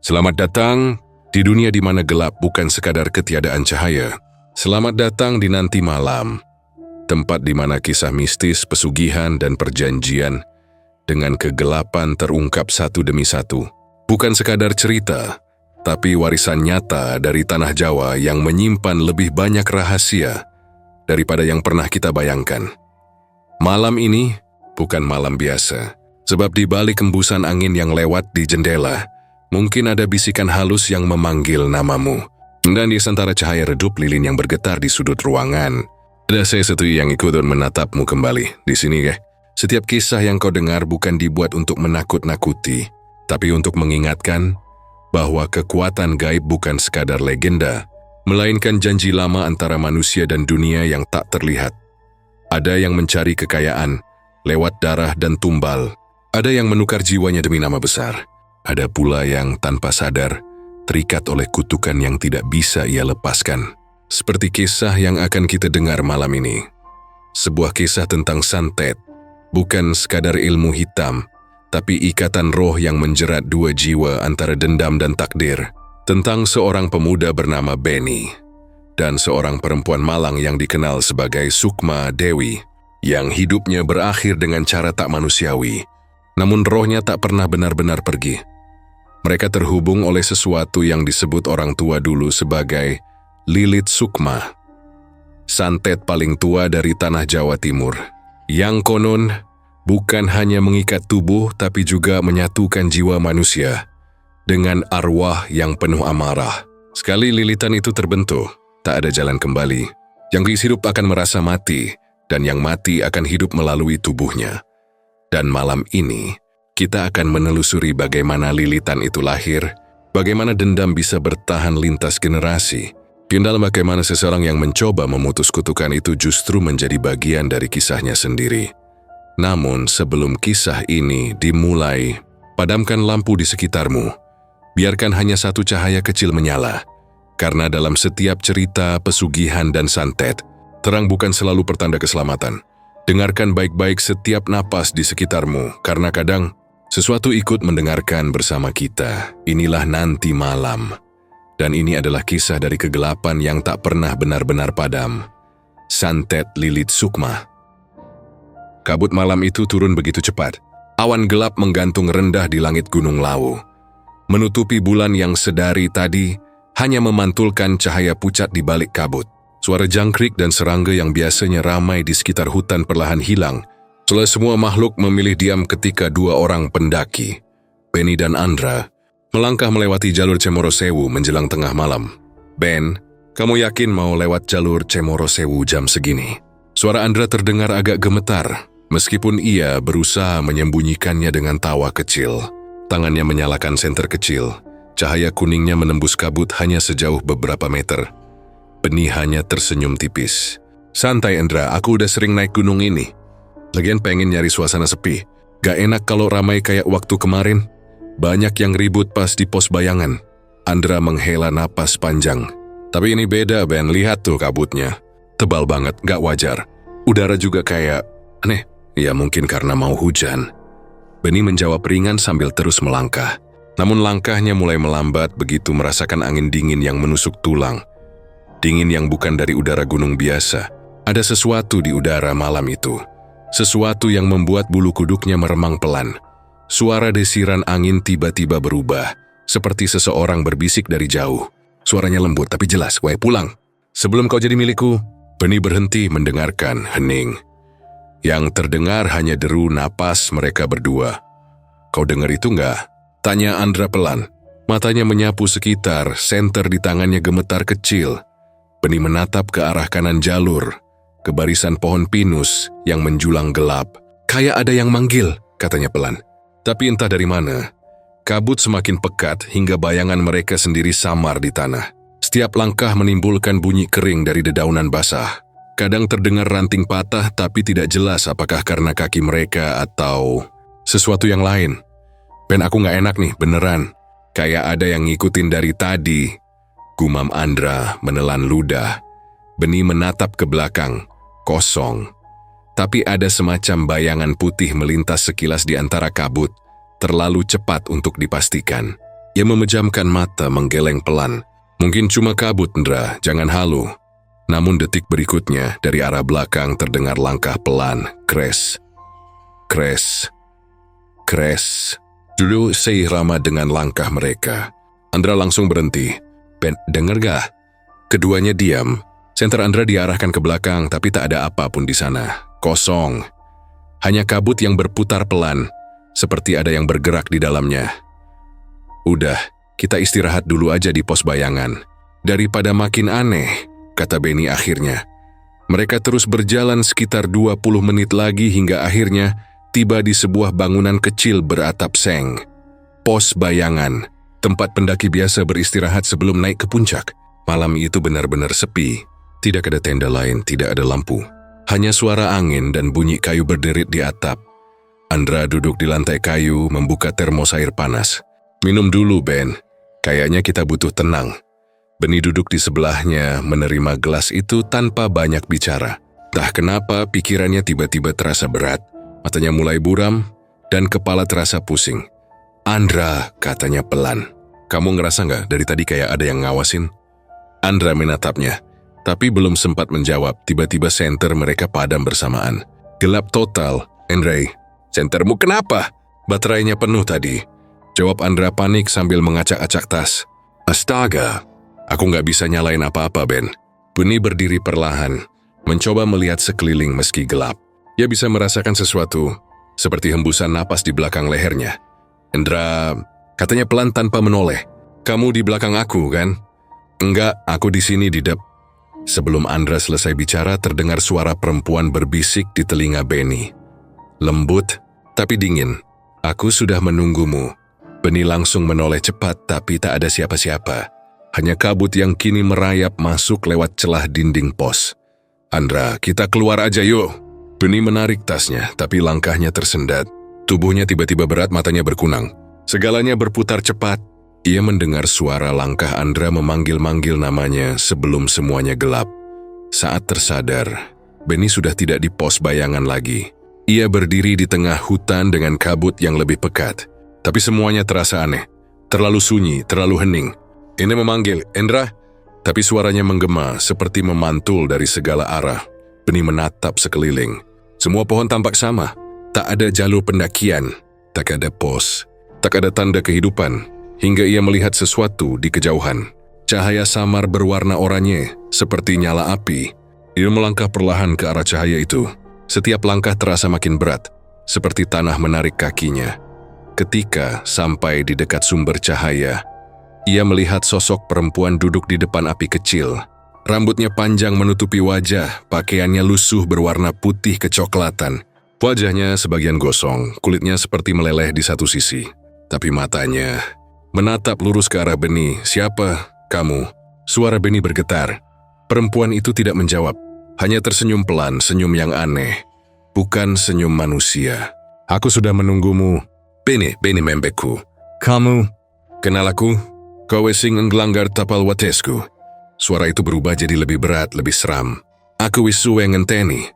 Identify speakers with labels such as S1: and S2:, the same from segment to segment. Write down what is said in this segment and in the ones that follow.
S1: Selamat datang di dunia di mana gelap bukan sekadar ketiadaan cahaya. Selamat datang di nanti malam, tempat di mana kisah mistis, pesugihan, dan perjanjian dengan kegelapan terungkap satu demi satu. Bukan sekadar cerita, tapi warisan nyata dari tanah Jawa yang menyimpan lebih banyak rahasia daripada yang pernah kita bayangkan. Malam ini bukan malam biasa, sebab di balik embusan angin yang lewat di jendela, mungkin ada bisikan halus yang memanggil namamu. Dan di antara cahaya redup lilin yang bergetar di sudut ruangan, ada sesuatu yang ikut menatapmu kembali. Di sini, setiap kisah yang kau dengar bukan dibuat untuk menakut-nakuti, tapi untuk mengingatkan bahwa kekuatan gaib bukan sekadar legenda, melainkan janji lama antara manusia dan dunia yang tak terlihat. Ada yang mencari kekayaan lewat darah dan tumbal, ada yang menukar jiwanya demi nama besar. Ada pula yang tanpa sadar terikat oleh kutukan yang tidak bisa ia lepaskan. Seperti kisah yang akan kita dengar malam ini. Sebuah kisah tentang santet, bukan sekadar ilmu hitam, tapi ikatan roh yang menjerat dua jiwa antara dendam dan takdir. Tentang seorang pemuda bernama Benny dan seorang perempuan malang yang dikenal sebagai Sukma Dewi, yang hidupnya berakhir dengan cara tak manusiawi, namun rohnya tak pernah benar-benar pergi. Mereka terhubung oleh sesuatu yang disebut orang tua dulu sebagai Lilit Sukma, santet paling tua dari tanah Jawa Timur, yang konon bukan hanya mengikat tubuh tapi juga menyatukan jiwa manusia dengan arwah yang penuh amarah. Sekali lilitan itu terbentuk, tak ada jalan kembali. Yang hidup akan merasa mati, dan yang mati akan hidup melalui tubuhnya. Dan malam ini, kita akan menelusuri bagaimana lilitan itu lahir, bagaimana dendam bisa bertahan lintas generasi, dan dalam bagaimana seseorang yang mencoba memutus kutukan itu justru menjadi bagian dari kisahnya sendiri. Namun sebelum kisah ini dimulai, padamkan lampu di sekitarmu. Biarkan hanya satu cahaya kecil menyala, karena dalam setiap cerita, pesugihan, dan santet, terang bukan selalu pertanda keselamatan. Dengarkan baik-baik setiap napas di sekitarmu, karena kadang sesuatu ikut mendengarkan bersama kita. Inilah nanti malam. Dan ini adalah kisah dari kegelapan yang tak pernah benar-benar padam. Santet Lilit Sukma. Kabut malam itu turun begitu cepat. Awan gelap menggantung rendah di langit Gunung Lawu, menutupi bulan yang sedari tadi, hanya memantulkan cahaya pucat di balik kabut. Suara jangkrik dan serangga yang biasanya ramai di sekitar hutan perlahan hilang, setelah semua makhluk memilih diam ketika dua orang pendaki, Benny dan Andra, melangkah melewati jalur Cemoro Sewu menjelang tengah malam. Ben, kamu yakin mau lewat jalur Cemoro Sewu jam segini? Suara Andra terdengar agak gemetar, meskipun ia berusaha menyembunyikannya dengan tawa kecil. Tangannya menyalakan senter kecil, cahaya kuningnya menembus kabut hanya sejauh beberapa meter. Benny hanya tersenyum tipis. Santai Andra, aku udah sering naik gunung ini. Lagian pengen nyari suasana sepi. Gak enak kalau ramai kayak waktu kemarin. Banyak yang ribut pas di pos bayangan. Andra menghela napas panjang. Tapi ini beda Ben, lihat tuh kabutnya. Tebal banget, gak wajar. Udara juga kayak aneh. Ya mungkin karena mau hujan. Benny menjawab ringan sambil terus melangkah. Namun langkahnya mulai melambat begitu merasakan angin dingin yang menusuk tulang. Dingin yang bukan dari udara gunung biasa. Ada sesuatu di udara malam itu. Sesuatu yang membuat bulu kuduknya meremang pelan. Suara desiran angin tiba-tiba berubah, seperti seseorang berbisik dari jauh. Suaranya lembut tapi jelas, "Woi pulang. Sebelum kau jadi milikku." Benny berhenti mendengarkan, hening. Yang terdengar hanya deru napas mereka berdua. "Kau dengar itu enggak?" tanya Andra pelan. Matanya menyapu sekitar, senter di tangannya gemetar kecil. Benny menatap ke arah kanan jalur, ke barisan pohon pinus yang menjulang gelap. "Kayak ada yang manggil," katanya pelan. Tapi entah dari mana, kabut semakin pekat hingga bayangan mereka sendiri samar di tanah. Setiap langkah menimbulkan bunyi kering dari dedaunan basah. Kadang terdengar ranting patah tapi tidak jelas apakah karena kaki mereka atau sesuatu yang lain. "Ben, aku gak enak nih, beneran. Kayak ada yang ngikutin dari tadi," gumam Andra menelan ludah. Benny menatap ke belakang. Kosong. Tapi ada semacam bayangan putih melintas sekilas di antara kabut, terlalu cepat untuk dipastikan. Ia memejamkan mata menggeleng pelan. Mungkin cuma kabut, Ndra, jangan halu. Namun detik berikutnya, dari arah belakang terdengar langkah pelan, kres. Kres. Kres. Dulu seirama dengan langkah mereka. Andra langsung berhenti. Ben, denger gak? Keduanya diam. Senter Andra diarahkan ke belakang, tapi tak ada apapun di sana. Kosong. Hanya kabut yang berputar pelan, seperti ada yang bergerak di dalamnya. Udah, kita istirahat dulu aja di pos bayangan. Daripada makin aneh, kata Benny akhirnya. Mereka terus berjalan sekitar 20 menit lagi hingga akhirnya tiba di sebuah bangunan kecil beratap seng. Pos bayangan, tempat pendaki biasa beristirahat sebelum naik ke puncak. Malam itu benar-benar sepi. Tidak ada tenda lain, tidak ada lampu. Hanya suara angin dan bunyi kayu berderit di atap. Andra duduk di lantai kayu membuka termos air panas. Minum dulu, Ben. Kayaknya kita butuh tenang. Benny duduk di sebelahnya menerima gelas itu tanpa banyak bicara. Entah kenapa pikirannya tiba-tiba terasa berat. Matanya mulai buram dan kepala terasa pusing. Andra, katanya pelan. Kamu ngerasa nggak dari tadi kayak ada yang ngawasin? Andra menatapnya. Tapi belum sempat menjawab, tiba-tiba senter mereka padam bersamaan. Gelap total. Andre, sentermu kenapa? Baterainya penuh tadi. Jawab Andra panik sambil mengacak-acak tas. Astaga, aku nggak bisa nyalain apa-apa, Ben. Benny berdiri perlahan, mencoba melihat sekeliling meski gelap. Ia bisa merasakan sesuatu, seperti hembusan napas di belakang lehernya. Andra, katanya pelan tanpa menoleh. Kamu di belakang aku, kan? Enggak, aku di sini di dep. Sebelum Andra selesai bicara, terdengar suara perempuan berbisik di telinga Benny. Lembut, tapi dingin. Aku sudah menunggumu. Benny langsung menoleh cepat, tapi tak ada siapa-siapa. Hanya kabut yang kini merayap masuk lewat celah dinding pos. Andra, kita keluar aja yuk. Benny menarik tasnya, tapi langkahnya tersendat. Tubuhnya tiba-tiba berat, matanya berkunang. Segalanya berputar cepat. Ia mendengar suara langkah Andra memanggil-manggil namanya sebelum semuanya gelap. Saat tersadar, Benny sudah tidak di pos bayangan lagi. Ia berdiri di tengah hutan dengan kabut yang lebih pekat. Tapi semuanya terasa aneh. Terlalu sunyi, terlalu hening. Ini memanggil, Andra. Tapi suaranya menggema seperti memantul dari segala arah. Benny menatap sekeliling. Semua pohon tampak sama. Tak ada jalur pendakian. Tak ada pos. Tak ada tanda kehidupan. Hingga ia melihat sesuatu di kejauhan. Cahaya samar berwarna oranye, seperti nyala api. Ia melangkah perlahan ke arah cahaya itu. Setiap langkah terasa makin berat, seperti tanah menarik kakinya. Ketika sampai di dekat sumber cahaya, ia melihat sosok perempuan duduk di depan api kecil. Rambutnya panjang menutupi wajah, pakaiannya lusuh berwarna putih kecoklatan. Wajahnya sebagian gosong, kulitnya seperti meleleh di satu sisi. Tapi matanya menatap lurus ke arah Benny. Siapa kamu? Suara Benny bergetar. Perempuan itu tidak menjawab. Hanya tersenyum pelan, senyum yang aneh. Bukan senyum manusia. Aku sudah menunggumu. Benny membeku. Kamu kenal aku? Kowe sing enggelanggar tapal watesku. Suara itu berubah jadi lebih berat, lebih seram. Aku wis suwe ngenteni.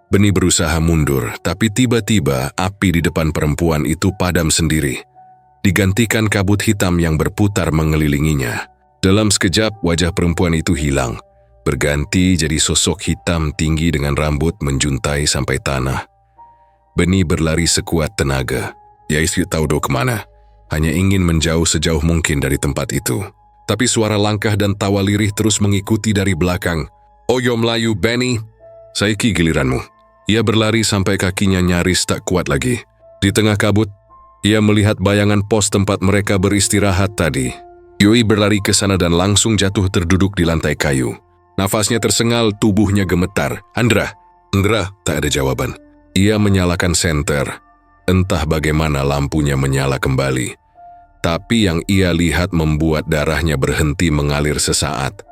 S1: Benny berusaha mundur, tapi tiba-tiba api di depan perempuan itu padam sendiri. Digantikan kabut hitam yang berputar mengelilinginya. Dalam sekejap, wajah perempuan itu hilang. Berganti jadi sosok hitam tinggi dengan rambut menjuntai sampai tanah. Benny berlari sekuat tenaga. Ia isi tahu do kemana. Hanya ingin menjauh sejauh mungkin dari tempat itu. Tapi suara langkah dan tawa lirih terus mengikuti dari belakang. Oyo Melayu, Benny. Saiki giliranmu. Ia berlari sampai kakinya nyaris tak kuat lagi. Di tengah kabut, ia melihat bayangan pos tempat mereka beristirahat tadi. Yui berlari ke sana dan langsung jatuh terduduk di lantai kayu. Nafasnya tersengal, tubuhnya gemetar. Andra, tak ada jawaban. Ia menyalakan senter. Entah bagaimana lampunya menyala kembali. Tapi yang ia lihat membuat darahnya berhenti mengalir sesaat.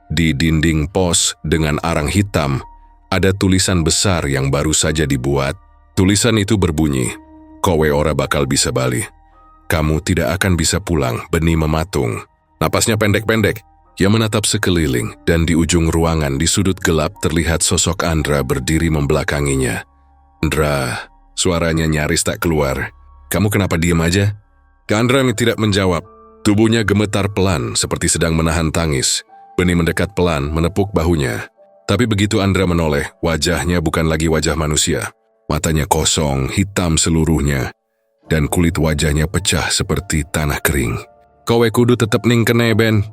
S1: Di dinding pos dengan arang hitam, ada tulisan besar yang baru saja dibuat. Tulisan itu berbunyi, "Kowe ora bakal bisa bali. Kamu tidak akan bisa pulang." Benny mematung. Napasnya pendek-pendek. Ia menatap sekeliling dan di ujung ruangan di sudut gelap terlihat sosok Andra berdiri membelakanginya. Andra, suaranya nyaris tak keluar. Kamu kenapa diam aja? Andra tidak menjawab. Tubuhnya gemetar pelan seperti sedang menahan tangis. Beni mendekat pelan menepuk bahunya. Tapi begitu Andra menoleh, wajahnya bukan lagi wajah manusia. Matanya kosong, hitam seluruhnya. Dan kulit wajahnya pecah seperti tanah kering. Kowe kudu tetep ning kene, Ben.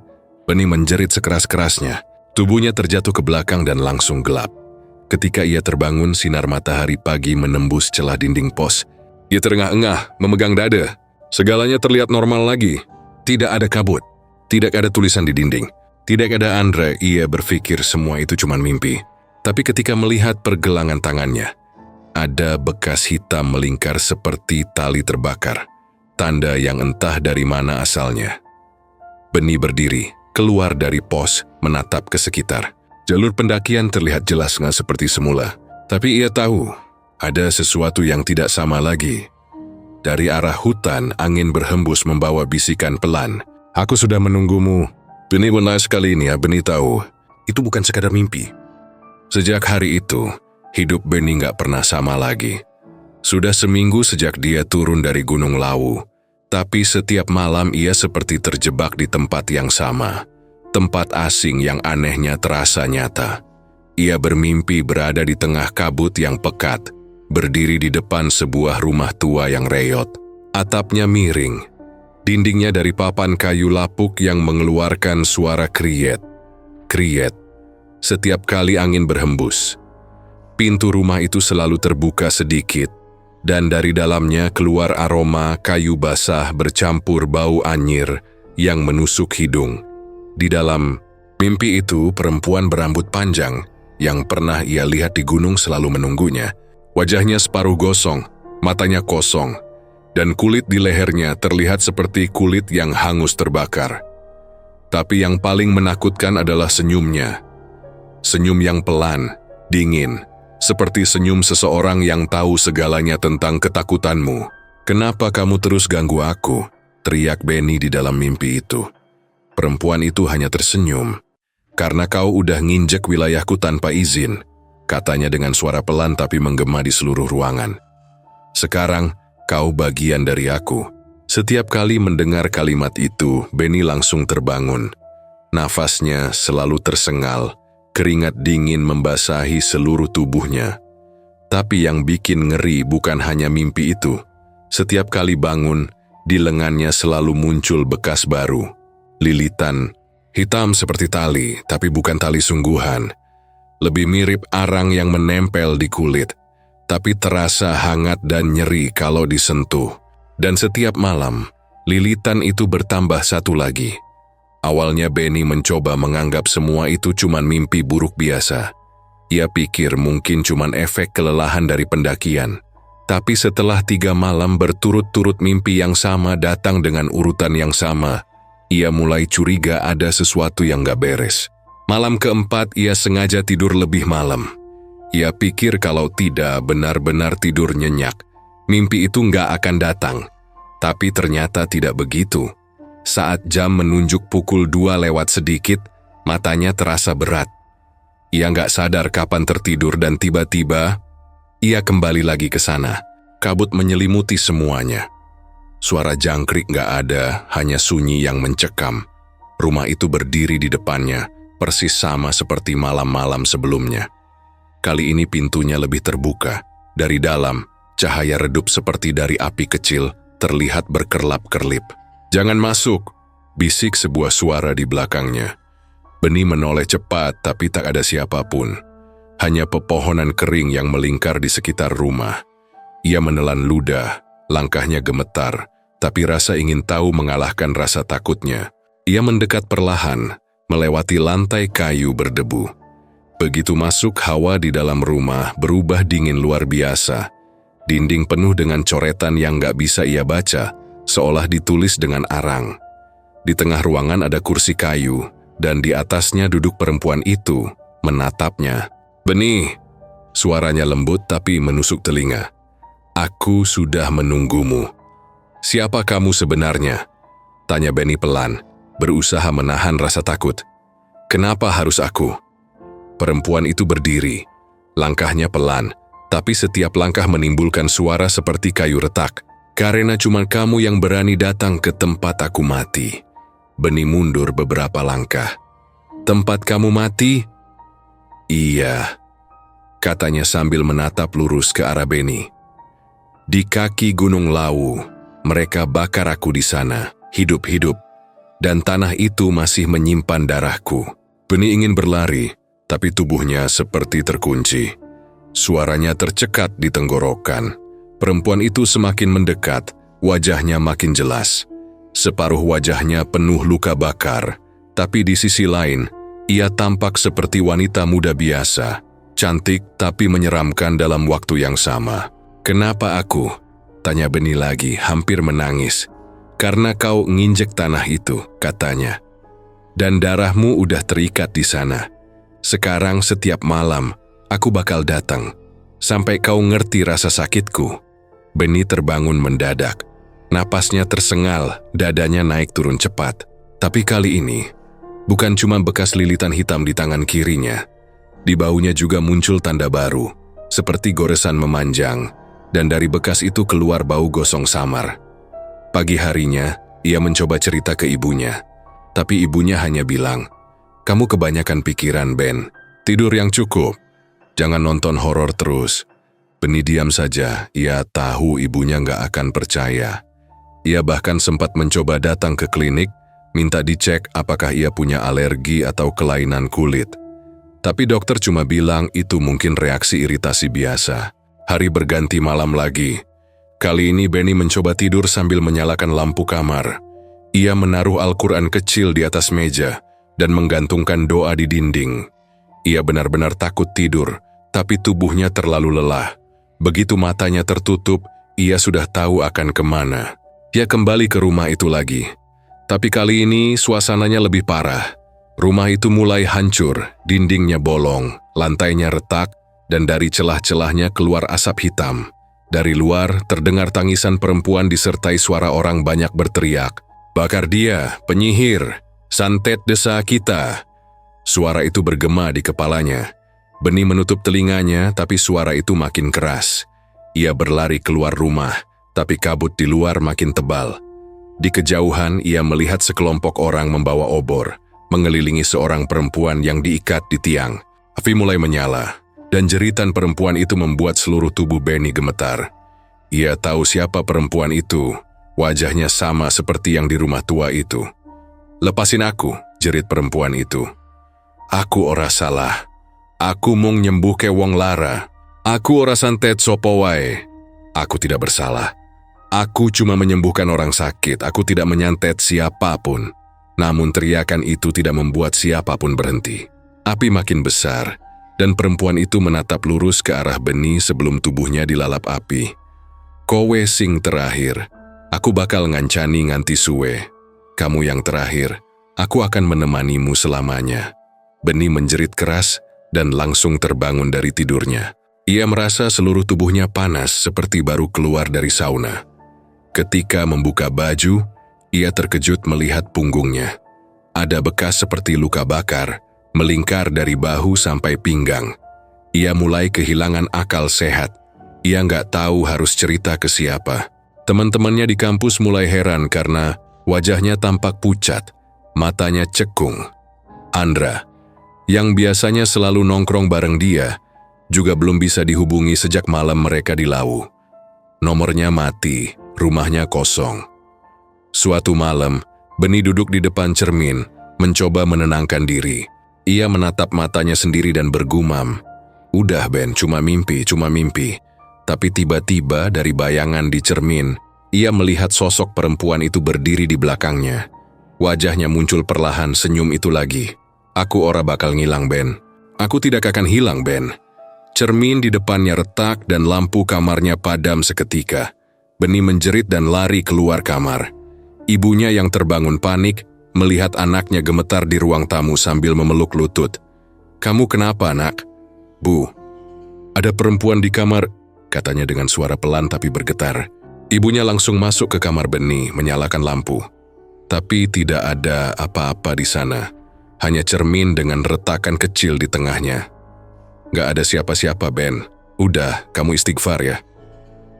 S1: Beni menjerit sekeras-kerasnya. Tubuhnya terjatuh ke belakang dan langsung gelap. Ketika ia terbangun, sinar matahari pagi menembus celah dinding pos. Ia terengah-engah, memegang dada. Segalanya terlihat normal lagi. Tidak ada kabut. Tidak ada tulisan di dinding. Tidak ada Andra, ia berpikir semua itu cuma mimpi. Tapi ketika melihat pergelangan tangannya, ada bekas hitam melingkar seperti tali terbakar. Tanda yang entah dari mana asalnya. Beni berdiri, keluar dari pos, menatap ke sekitar. Jalur pendakian terlihat jelas nggak seperti semula. Tapi ia tahu, ada sesuatu yang tidak sama lagi. Dari arah hutan, angin berhembus membawa bisikan pelan. Aku sudah menunggumu. Beni benar sekali ini ya, Beni tahu. Itu bukan sekadar mimpi. Sejak hari itu, hidup Beni nggak pernah sama lagi. Sudah seminggu sejak dia turun dari Gunung Lawu. Tapi setiap malam ia seperti terjebak di tempat yang sama. Tempat asing yang anehnya terasa nyata. Ia bermimpi berada di tengah kabut yang pekat. Berdiri di depan sebuah rumah tua yang reyot. Atapnya miring. Dindingnya dari papan kayu lapuk yang mengeluarkan suara kriet. Kriet. Setiap kali angin berhembus. Pintu rumah itu selalu terbuka sedikit. Dan dari dalamnya keluar aroma kayu basah bercampur bau anyir yang menusuk hidung. Di dalam mimpi itu, perempuan berambut panjang yang pernah ia lihat di gunung selalu menunggunya. Wajahnya separuh gosong, matanya kosong, dan kulit di lehernya terlihat seperti kulit yang hangus terbakar. Tapi yang paling menakutkan adalah senyumnya. Senyum yang pelan, dingin, seperti senyum seseorang yang tahu segalanya tentang ketakutanmu. "Kenapa kamu terus ganggu aku?" teriak Beni di dalam mimpi itu. Perempuan itu hanya tersenyum. "Karena kau udah nginjek wilayahku tanpa izin," katanya dengan suara pelan tapi menggema di seluruh ruangan. "Sekarang, kau bagian dari aku." Setiap kali mendengar kalimat itu, Beni langsung terbangun. Nafasnya selalu tersengal, keringat dingin membasahi seluruh tubuhnya. Tapi yang bikin ngeri bukan hanya mimpi itu. Setiap kali bangun, di lengannya selalu muncul bekas baru. Lilitan, hitam seperti tali, tapi bukan tali sungguhan. Lebih mirip arang yang menempel di kulit, tapi terasa hangat dan nyeri kalau disentuh. Dan setiap malam, lilitan itu bertambah satu lagi. Awalnya Beni mencoba menganggap semua itu cuma mimpi buruk biasa. Ia pikir mungkin cuma efek kelelahan dari pendakian. Tapi setelah 3 malam berturut-turut mimpi yang sama datang dengan urutan yang sama, ia mulai curiga ada sesuatu yang gak beres. Malam keempat ia sengaja tidur lebih malam. Ia pikir kalau tidak benar-benar tidur nyenyak, mimpi itu nggak akan datang. Tapi ternyata tidak begitu. Saat jam menunjuk pukul 2 lewat sedikit, matanya terasa berat. Ia nggak sadar kapan tertidur dan tiba-tiba, ia kembali lagi ke sana. Kabut menyelimuti semuanya. Suara jangkrik nggak ada, hanya sunyi yang mencekam. Rumah itu berdiri di depannya, persis sama seperti malam-malam sebelumnya. Kali ini pintunya lebih terbuka. Dari dalam, cahaya redup seperti dari api kecil, terlihat berkerlap-kerlip. "Jangan masuk," bisik sebuah suara di belakangnya. Beni menoleh cepat, tapi tak ada siapapun. Hanya pepohonan kering yang melingkar di sekitar rumah. Ia menelan ludah, langkahnya gemetar, tapi rasa ingin tahu mengalahkan rasa takutnya. Ia mendekat perlahan, melewati lantai kayu berdebu. Begitu masuk, hawa di dalam rumah berubah dingin luar biasa. Dinding penuh dengan coretan yang gak bisa ia baca, seolah ditulis dengan arang. Di tengah ruangan ada kursi kayu, dan di atasnya duduk perempuan itu, menatapnya. "Beni," suaranya lembut tapi menusuk telinga. "Aku sudah menunggumu." "Siapa kamu sebenarnya?" tanya Beni pelan, berusaha menahan rasa takut. "Kenapa harus aku?" Perempuan itu berdiri, langkahnya pelan, tapi setiap langkah menimbulkan suara seperti kayu retak. Karena cuma kamu yang berani datang ke tempat aku mati. Beni mundur beberapa langkah. Tempat kamu mati? Iya, katanya sambil menatap lurus ke arah Beni. Di kaki Gunung Lawu, mereka bakar aku di sana, hidup-hidup. Dan tanah itu masih menyimpan darahku. Beni ingin berlari, tapi tubuhnya seperti terkunci. Suaranya tercekat di tenggorokan. Perempuan itu semakin mendekat, wajahnya makin jelas. Separuh wajahnya penuh luka bakar, tapi di sisi lain, ia tampak seperti wanita muda biasa, cantik tapi menyeramkan dalam waktu yang sama. Kenapa aku? Tanya Beni lagi, hampir menangis. Karena kau nginjek tanah itu, katanya. Dan darahmu udah terikat di sana. Sekarang setiap malam, aku bakal datang, sampai kau ngerti rasa sakitku. Beni terbangun mendadak. Napasnya tersengal, dadanya naik turun cepat. Tapi kali ini, bukan cuma bekas lilitan hitam di tangan kirinya. Di bahunya juga muncul tanda baru, seperti goresan memanjang, dan dari bekas itu keluar bau gosong samar. Pagi harinya, ia mencoba cerita ke ibunya. Tapi ibunya hanya bilang, "Kamu kebanyakan pikiran, Ben. Tidur yang cukup. Jangan nonton horor terus." Beni diam saja, ia tahu ibunya nggak akan percaya. Ia bahkan sempat mencoba datang ke klinik, minta dicek apakah ia punya alergi atau kelainan kulit. Tapi dokter cuma bilang itu mungkin reaksi iritasi biasa. Hari berganti malam lagi. Kali ini Beni mencoba tidur sambil menyalakan lampu kamar. Ia menaruh Al-Quran kecil di atas meja dan menggantungkan doa di dinding. Ia benar-benar takut tidur, tapi tubuhnya terlalu lelah. Begitu matanya tertutup, ia sudah tahu akan kemana. Ia kembali ke rumah itu lagi. Tapi kali ini suasananya lebih parah. Rumah itu mulai hancur, dindingnya bolong, lantainya retak, dan dari celah-celahnya keluar asap hitam. Dari luar terdengar tangisan perempuan disertai suara orang banyak berteriak, "Bakar dia, penyihir, santet desa kita." Suara itu bergema di kepalanya. Beni menutup telinganya, tapi suara itu makin keras. Ia berlari keluar rumah, tapi kabut di luar makin tebal. Di kejauhan, ia melihat sekelompok orang membawa obor, mengelilingi seorang perempuan yang diikat di tiang. Api mulai menyala, dan jeritan perempuan itu membuat seluruh tubuh Beni gemetar. Ia tahu siapa perempuan itu, wajahnya sama seperti yang di rumah tua itu. "Lepasin aku," jerit perempuan itu. "Aku ora salah. Aku mung nyembuhke wong lara. Aku ora santet sopo wae. Aku tidak bersalah. Aku cuma menyembuhkan orang sakit. Aku tidak menyantet siapapun." Namun teriakan itu tidak membuat siapapun berhenti. Api makin besar, dan perempuan itu menatap lurus ke arah Beni sebelum tubuhnya dilalap api. "Kowe sing terakhir. Aku bakal ngancani nganti suwe. Kamu yang terakhir. Aku akan menemanimu selamanya." Beni menjerit keras dan langsung terbangun dari tidurnya. Ia merasa seluruh tubuhnya panas seperti baru keluar dari sauna. Ketika membuka baju, ia terkejut melihat punggungnya. Ada bekas seperti luka bakar, melingkar dari bahu sampai pinggang. Ia mulai kehilangan akal sehat. Ia nggak tahu harus cerita ke siapa. Teman-temannya di kampus mulai heran karena wajahnya tampak pucat, matanya cekung. Andra, yang biasanya selalu nongkrong bareng dia, juga belum bisa dihubungi sejak malam mereka di Lawu. Nomornya mati, rumahnya kosong. Suatu malam, Beni duduk di depan cermin, mencoba menenangkan diri. Ia menatap matanya sendiri dan bergumam, "Udah Ben, cuma mimpi, cuma mimpi." Tapi tiba-tiba dari bayangan di cermin, ia melihat sosok perempuan itu berdiri di belakangnya. Wajahnya muncul perlahan, senyum itu lagi. "Aku ora bakal ngilang, Ben. Aku tidak akan hilang, Ben." Cermin di depannya retak dan lampu kamarnya padam seketika. Beni menjerit dan lari keluar kamar. Ibunya yang terbangun panik melihat anaknya gemetar di ruang tamu sambil memeluk lutut. "Kamu kenapa, Nak?" "Bu, ada perempuan di kamar," katanya dengan suara pelan tapi bergetar. Ibunya langsung masuk ke kamar Beni, menyalakan lampu. Tapi tidak ada apa-apa di sana. Hanya cermin dengan retakan kecil di tengahnya. "Gak ada siapa-siapa, Ben. Udah, kamu istighfar ya."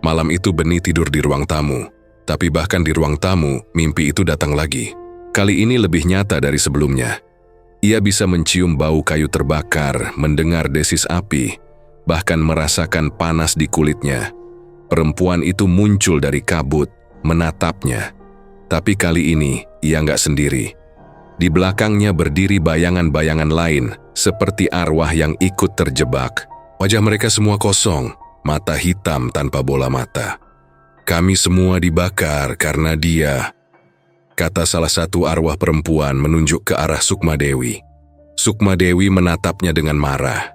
S1: Malam itu Beni tidur di ruang tamu. Tapi bahkan di ruang tamu, mimpi itu datang lagi. Kali ini lebih nyata dari sebelumnya. Ia bisa mencium bau kayu terbakar, mendengar desis api, bahkan merasakan panas di kulitnya. Perempuan itu muncul dari kabut, menatapnya. Tapi kali ini, ia nggak sendiri. Di belakangnya berdiri bayangan-bayangan lain, seperti arwah yang ikut terjebak. Wajah mereka semua kosong, mata hitam tanpa bola mata. "Kami semua dibakar karena dia," kata salah satu arwah perempuan menunjuk ke arah Sukma Dewi. Sukma Dewi menatapnya dengan marah.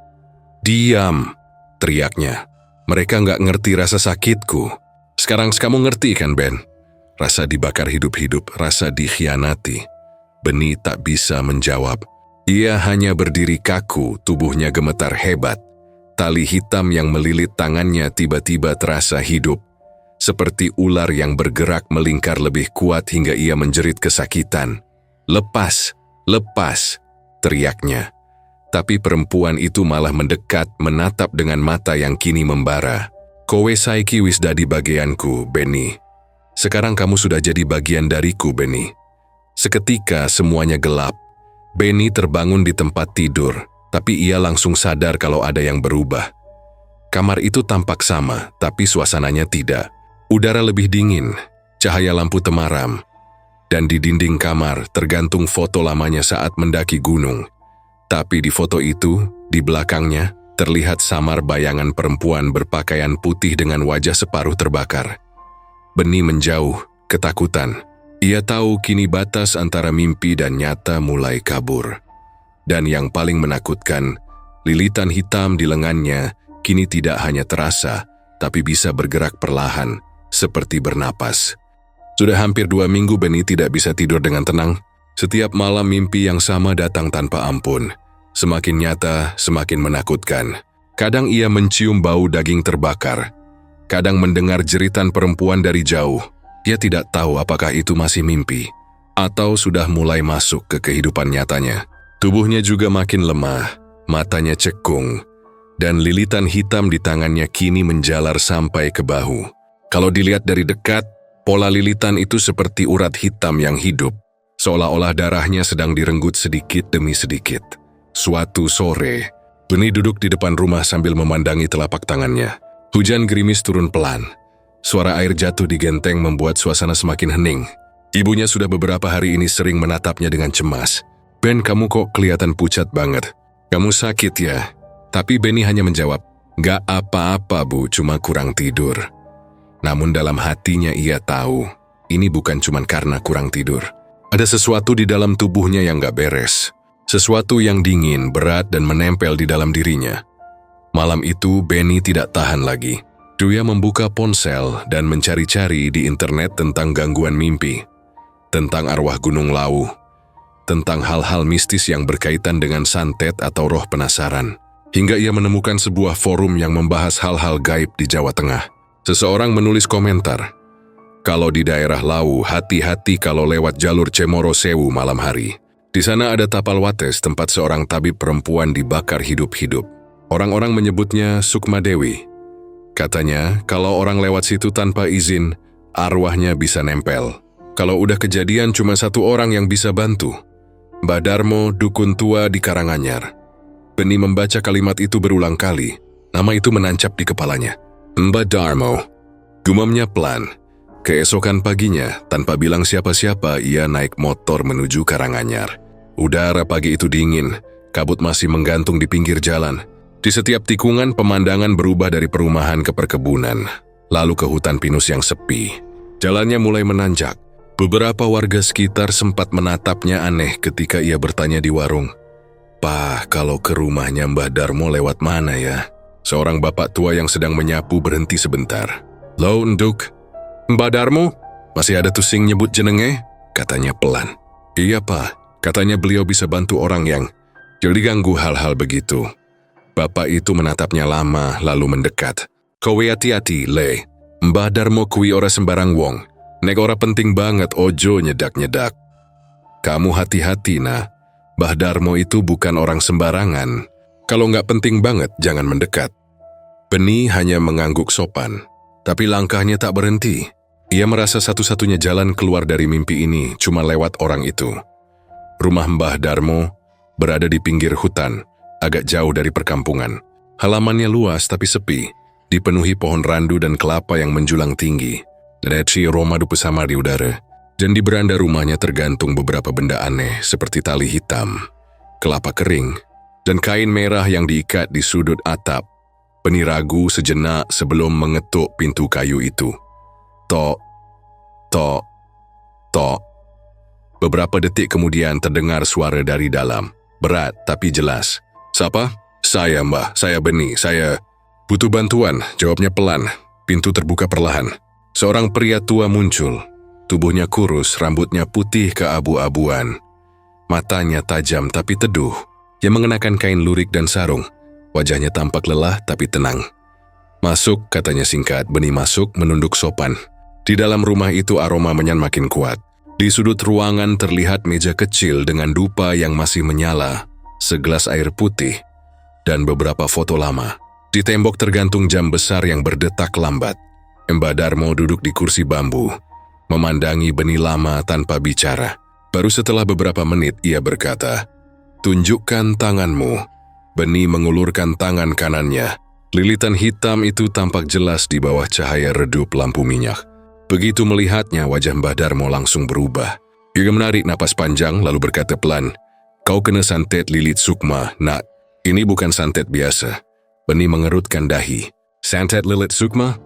S1: "Diam," teriaknya. "Mereka nggak ngerti rasa sakitku. Sekarang kamu ngerti kan, Ben? Rasa dibakar hidup-hidup, rasa dikhianati." Beni tak bisa menjawab. Ia hanya berdiri kaku, tubuhnya gemetar hebat. Tali hitam yang melilit tangannya tiba-tiba terasa hidup. Seperti ular yang bergerak melingkar lebih kuat hingga ia menjerit kesakitan. "Lepas, lepas," teriaknya. Tapi perempuan itu malah mendekat, menatap dengan mata yang kini membara. "Kowe saiki wis dadi bagianku, Beni. Sekarang kamu sudah jadi bagian dariku, Beni." Seketika semuanya gelap. Beni terbangun di tempat tidur, tapi ia langsung sadar kalau ada yang berubah. Kamar itu tampak sama, tapi suasananya tidak. Udara lebih dingin, cahaya lampu temaram, dan di dinding kamar tergantung foto lamanya saat mendaki gunung. Tapi di foto itu, di belakangnya, terlihat samar bayangan perempuan berpakaian putih dengan wajah separuh terbakar. Beni menjauh, ketakutan. Ia tahu kini batas antara mimpi dan nyata mulai kabur. Dan yang paling menakutkan, lilitan hitam di lengannya kini tidak hanya terasa, tapi bisa bergerak perlahan, seperti bernapas. Sudah hampir 2 minggu Beni tidak bisa tidur dengan tenang. Setiap malam mimpi yang sama datang tanpa ampun. Semakin nyata, semakin menakutkan. Kadang ia mencium bau daging terbakar. Kadang mendengar jeritan perempuan dari jauh. Dia tidak tahu apakah itu masih mimpi, atau sudah mulai masuk ke kehidupan nyatanya. Tubuhnya juga makin lemah, matanya cekung, dan lilitan hitam di tangannya kini menjalar sampai ke bahu. Kalau dilihat dari dekat, pola lilitan itu seperti urat hitam yang hidup, seolah-olah darahnya sedang direnggut sedikit demi sedikit. Suatu sore, Beni duduk di depan rumah sambil memandangi telapak tangannya. Hujan gerimis turun pelan. Suara air jatuh di genteng membuat suasana semakin hening. Ibunya sudah beberapa hari ini sering menatapnya dengan cemas. "Ben, kamu kok kelihatan pucat banget. Kamu sakit ya?" Tapi Beni hanya menjawab, "Gak apa-apa Bu, cuma kurang tidur." Namun dalam hatinya ia tahu, ini bukan cuma karena kurang tidur. Ada sesuatu di dalam tubuhnya yang gak beres. Sesuatu yang dingin, berat, dan menempel di dalam dirinya. Malam itu Beni tidak tahan lagi. Dia membuka ponsel dan mencari-cari di internet tentang gangguan mimpi, tentang arwah Gunung Lawu, tentang hal-hal mistis yang berkaitan dengan santet atau roh penasaran. Hingga ia menemukan sebuah forum yang membahas hal-hal gaib di Jawa Tengah. Seseorang menulis komentar, "Kalau di daerah Lawu, hati-hati kalau lewat jalur Cemoro Sewu malam hari. Di sana ada Tapal Wates, tempat seorang tabib perempuan dibakar hidup-hidup. Orang-orang menyebutnya Sukma Dewi. Katanya, kalau orang lewat situ tanpa izin, arwahnya bisa nempel. Kalau udah kejadian cuma 1 orang yang bisa bantu. Mbah Darmo, dukun tua di Karanganyar." Beni membaca kalimat itu berulang kali. Nama itu menancap di kepalanya. Mbah Darmo. Gumamnya pelan. Keesokan paginya, tanpa bilang siapa-siapa, ia naik motor menuju Karanganyar. Udara pagi itu dingin, kabut masih menggantung di pinggir jalan. Di setiap tikungan, pemandangan berubah dari perumahan ke perkebunan, lalu ke hutan pinus yang sepi. Jalannya mulai menanjak. Beberapa warga sekitar sempat menatapnya aneh ketika ia bertanya di warung, "Pak, kalau ke rumahnya Mbah Darmo lewat mana ya?" Seorang bapak tua yang sedang menyapu berhenti sebentar. "Lo, Nduk, Mbah Darmo? Masih ada tusing nyebut jenenge?" katanya pelan. "Iya, Pak. Katanya beliau bisa bantu orang yang diganggu hal-hal begitu." Bapak itu menatapnya lama, lalu mendekat. "Kowe hati-hati, Le. Mbah Darmo kuwi ora sembarang wong. Nek ora penting banget, ojo nyedak-nyedak." "Kamu hati-hati, nah. Mbah Darmo itu bukan orang sembarangan. Kalau nggak penting banget, jangan mendekat." Beni hanya mengangguk sopan, tapi langkahnya tak berhenti. Ia merasa satu-satunya jalan keluar dari mimpi ini cuma lewat orang itu. Rumah Mbah Darmo berada di pinggir hutan, agak jauh dari perkampungan. Halamannya luas tapi sepi, dipenuhi pohon randu dan kelapa yang menjulang tinggi. Reci Roma bersama di udara, dan di beranda rumahnya tergantung beberapa benda aneh seperti tali hitam, kelapa kering, dan kain merah yang diikat di sudut atap. Beni ragu sejenak sebelum mengetuk pintu kayu itu. Tok, tok, tok. Beberapa detik kemudian terdengar suara dari dalam, berat tapi jelas. Siapa? Saya, Mbah. Saya Beni. Saya butuh bantuan. Jawabnya pelan. Pintu terbuka perlahan. Seorang pria tua muncul. Tubuhnya kurus, rambutnya putih keabu-abuan. Matanya tajam tapi teduh. Ia mengenakan kain lurik dan sarung. Wajahnya tampak lelah tapi tenang. Masuk, katanya singkat. Beni masuk, menunduk sopan. Di dalam rumah itu aroma menyan makin kuat. Di sudut ruangan terlihat meja kecil dengan dupa yang masih menyala, segelas air putih, dan beberapa foto lama. Di tembok tergantung jam besar yang berdetak lambat. Mbah Darmo duduk di kursi bambu, memandangi Beni lama tanpa bicara. Baru setelah beberapa menit ia berkata, "Tunjukkan tanganmu." Beni mengulurkan tangan kanannya. Lilitan hitam itu tampak jelas di bawah cahaya redup lampu minyak. Begitu melihatnya, wajah Mbah Darmo langsung berubah. Ia menarik napas panjang lalu berkata pelan, "Kau kena santet lilit sukma, nak. Ini bukan santet biasa." Beni mengerutkan dahi. "Santet lilit sukma?"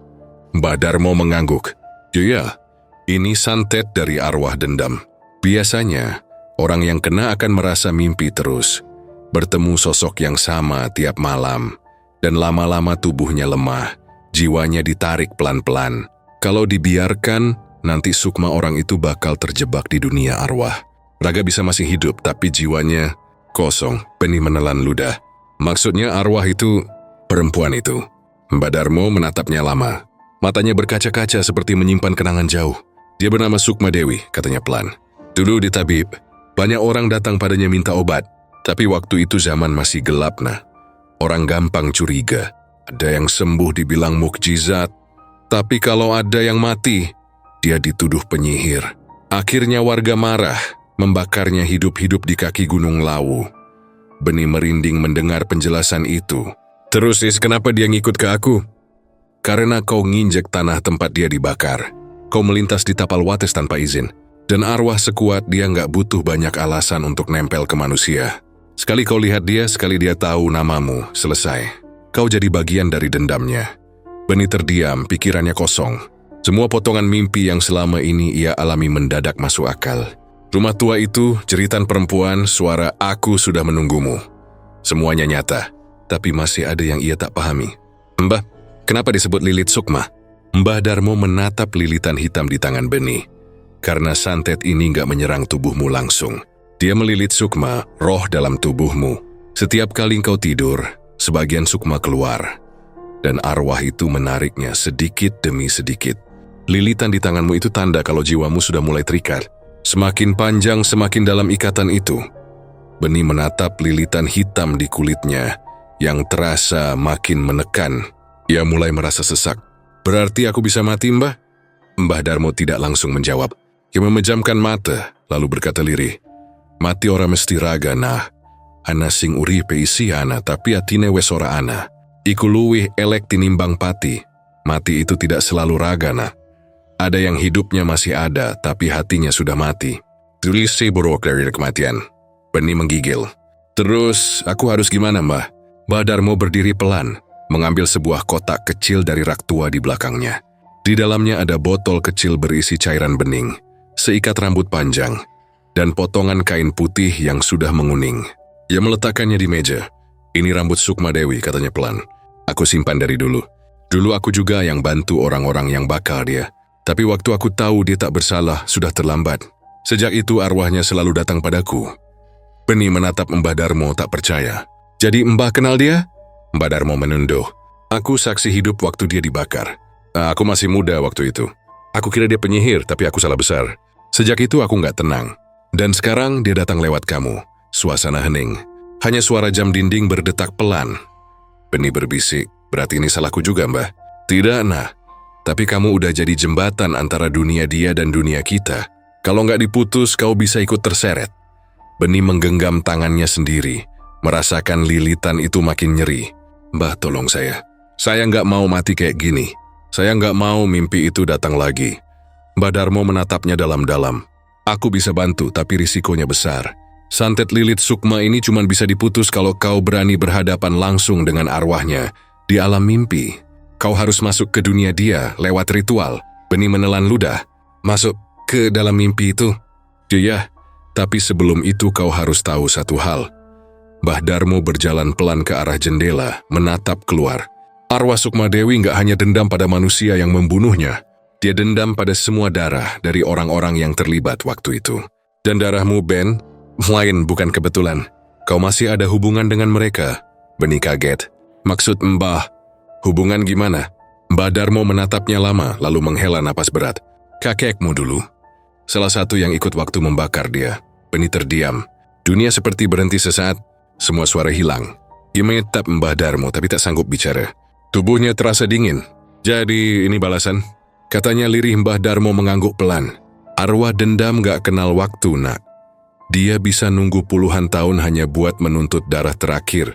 S1: Mbah Darmo mengangguk. "Ya, ini santet dari arwah dendam. Biasanya, orang yang kena akan merasa mimpi terus, bertemu sosok yang sama tiap malam, dan lama-lama tubuhnya lemah, jiwanya ditarik pelan-pelan. Kalau dibiarkan, nanti sukma orang itu bakal terjebak di dunia arwah. Raga bisa masih hidup, tapi jiwanya kosong." Beni menelan ludah. "Maksudnya arwah itu perempuan itu?" Mbah Darmo menatapnya lama. Matanya berkaca-kaca seperti menyimpan kenangan jauh. "Dia bernama Sukma Dewi," katanya pelan. "Dulu di tabib, banyak orang datang padanya minta obat. Tapi waktu itu zaman masih gelap, nah. Orang gampang curiga. Ada yang sembuh dibilang mukjizat. Tapi kalau ada yang mati, dia dituduh penyihir. Akhirnya warga marah, membakarnya hidup-hidup di kaki Gunung Lawu." Beni merinding mendengar penjelasan itu. "Terus, kenapa dia ngikut ke aku?" "Karena kau nginjek tanah tempat dia dibakar. Kau melintas di tapal wates tanpa izin. Dan arwah sekuat dia nggak butuh banyak alasan untuk nempel ke manusia. Sekali kau lihat dia, sekali dia tahu namamu, selesai. Kau jadi bagian dari dendamnya." Beni terdiam, pikirannya kosong. Semua potongan mimpi yang selama ini ia alami mendadak masuk akal. Rumah tua itu, jeritan perempuan, suara "aku sudah menunggumu." Semuanya nyata, tapi masih ada yang ia tak pahami. "Mbah, kenapa disebut lilit sukma?" Mbah Darmo menatap lilitan hitam di tangan Beni. "Karena santet ini nggak menyerang tubuhmu langsung. Dia melilit sukma, roh dalam tubuhmu. Setiap kali engkau tidur, sebagian sukma keluar. Dan arwah itu menariknya sedikit demi sedikit. Lilitan di tanganmu itu tanda kalau jiwamu sudah mulai terikat. Semakin panjang, semakin dalam ikatan itu." Beni menatap lilitan hitam di kulitnya, yang terasa makin menekan. Ia mulai merasa sesak. "Berarti aku bisa mati, Mbah?" Mbah Darmo tidak langsung menjawab. Ia memejamkan mata, lalu berkata lirih, "Mati ora mesti raga, nah. Ana sing uripe isi ana, tapi atine wes ora ana. Iku luwih elek tinimbang pati. Mati itu tidak selalu raga, nah. Ada yang hidupnya masih ada, tapi hatinya sudah mati." "Tulis si buruk dari kematian." Beni menggigil. "Terus, aku harus gimana, Mbah?" Mbah Darmo berdiri pelan, mengambil sebuah kotak kecil dari rak tua di belakangnya. Di dalamnya ada botol kecil berisi cairan bening, seikat rambut panjang, dan potongan kain putih yang sudah menguning. Ia meletakkannya di meja. "Ini rambut Sukma Dewi," katanya pelan. "Aku simpan dari dulu. Dulu aku juga yang bantu orang-orang yang bakar dia. Tapi waktu aku tahu dia tak bersalah, sudah terlambat. Sejak itu arwahnya selalu datang padaku." Beni menatap Mbah Darmo tak percaya. "Jadi Mbah kenal dia?" Mbah Darmo menunduk. "Aku saksi hidup waktu dia dibakar. Aku masih muda waktu itu. Aku kira dia penyihir, tapi aku salah besar. Sejak itu aku nggak tenang. Dan sekarang dia datang lewat kamu. Suasana hening. Hanya suara jam dinding berdetak pelan." Beni berbisik, "Berarti ini salahku juga, Mbah?" "Tidak, nah. Tapi kamu udah jadi jembatan antara dunia dia dan dunia kita. Kalau nggak diputus, kau bisa ikut terseret. Beni menggenggam tangannya sendiri, merasakan lilitan itu makin nyeri. Mbah, tolong saya. Saya nggak mau mati kayak gini. Saya nggak mau mimpi itu datang lagi. Mbah Darmo menatapnya dalam-dalam. Aku bisa bantu, tapi risikonya besar. Santet lilit sukma ini cuma bisa diputus kalau kau berani berhadapan langsung dengan arwahnya di alam mimpi. Kau harus masuk ke dunia dia lewat ritual. Beni menelan ludah. Masuk ke dalam mimpi itu? Iya, tapi sebelum itu kau harus tahu satu hal. Mbah Darmo berjalan pelan ke arah jendela, menatap keluar. Arwah Sukma Dewi nggak hanya dendam pada manusia yang membunuhnya. Dia dendam pada semua darah dari orang-orang yang terlibat waktu itu. Dan darahmu, Ben, lain bukan kebetulan. Kau masih ada hubungan dengan mereka. Beni kaget. Maksud Mbah, hubungan gimana? Mbah Darmo menatapnya lama, lalu menghela napas berat. Kakekmu dulu. Salah satu yang ikut waktu membakar dia. Beni terdiam. Dunia seperti berhenti sesaat, semua suara hilang. Ia menatap Mbah Darmo tapi tak sanggup bicara. Tubuhnya terasa dingin. Jadi ini balasan? Katanya lirih Mbah Darmo mengangguk pelan. Arwah dendam gak kenal waktu, nak. Dia bisa nunggu puluhan tahun hanya buat menuntut darah terakhir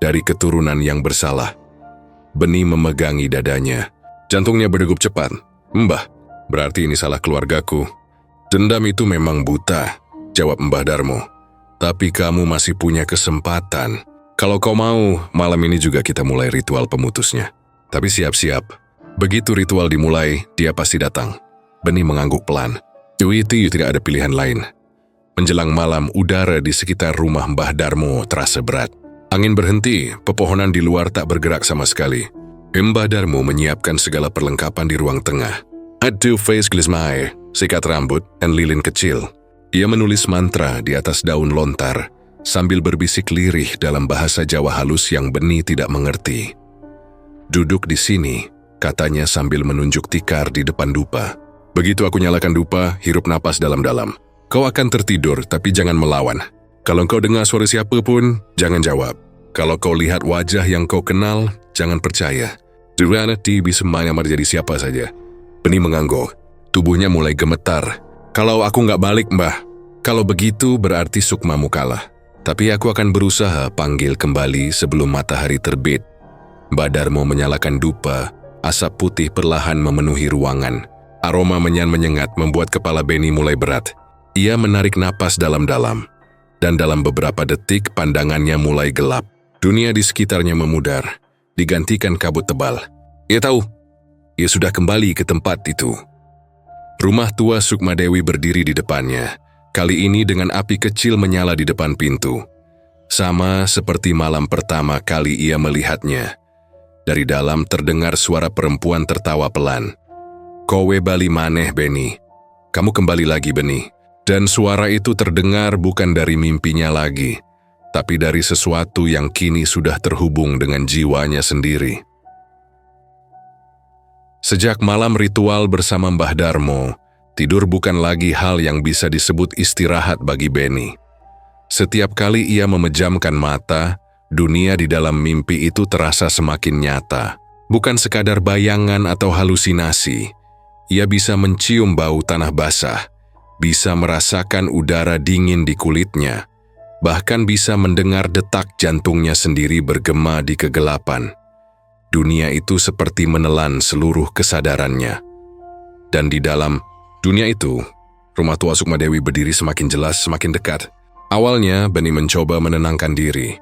S1: dari keturunan yang bersalah. Beni memegangi dadanya. Jantungnya berdegup cepat. Mbah, berarti ini salah keluargaku. Dendam itu memang buta, jawab Mbah Darmo. Tapi kamu masih punya kesempatan. Kalau kau mau, malam ini juga kita mulai ritual pemutusnya. Tapi siap-siap. Begitu ritual dimulai, dia pasti datang. Beni mengangguk pelan. Itu tidak ada pilihan lain. Menjelang malam, udara di sekitar rumah Mbah Darmo terasa berat. Angin berhenti, pepohonan di luar tak bergerak sama sekali. Mbah Darmo menyiapkan segala perlengkapan di ruang tengah. Adu face glismae, sikat rambut, dan lilin kecil. Ia menulis mantra di atas daun lontar, sambil berbisik lirih dalam bahasa Jawa halus yang Beni tidak mengerti. Duduk di sini, katanya sambil menunjuk tikar di depan dupa. Begitu aku nyalakan dupa, hirup napas dalam-dalam. Kau akan tertidur, tapi jangan melawan. Kalau kau dengar suara siapa pun, jangan jawab. Kalau kau lihat wajah yang kau kenal, jangan percaya. Nanti bisa menyamar jadi siapa saja. Beni mengangguk. Tubuhnya mulai gemetar. Kalau aku nggak balik, Mbah. Kalau begitu berarti sukmamu kalah. Tapi aku akan berusaha panggil kembali sebelum matahari terbit. Mbah Darmo menyalakan dupa. Asap putih perlahan memenuhi ruangan. Aroma menyengat membuat kepala Beni mulai berat. Ia menarik napas dalam-dalam. Dan dalam beberapa detik pandangannya mulai gelap. Dunia di sekitarnya memudar, digantikan kabut tebal. Ia tahu, ia sudah kembali ke tempat itu. Rumah tua Sukma Dewi berdiri di depannya. Kali ini dengan api kecil menyala di depan pintu. Sama seperti malam pertama kali ia melihatnya. Dari dalam terdengar suara perempuan tertawa pelan. Kowe bali maneh, Beni. Kamu kembali lagi, Beni. Dan suara itu terdengar bukan dari mimpinya lagi, tapi dari sesuatu yang kini sudah terhubung dengan jiwanya sendiri. Sejak malam ritual bersama Mbah Darmo, tidur bukan lagi hal yang bisa disebut istirahat bagi Beni. Setiap kali ia memejamkan mata, dunia di dalam mimpi itu terasa semakin nyata. Bukan sekadar bayangan atau halusinasi. Ia bisa mencium bau tanah basah, bisa merasakan udara dingin di kulitnya, bahkan bisa mendengar detak jantungnya sendiri bergema di kegelapan. Dunia itu seperti menelan seluruh kesadarannya. Dan di dalam dunia itu, rumah tua Sukma Dewi berdiri semakin jelas, semakin dekat. Awalnya, Beni mencoba menenangkan diri.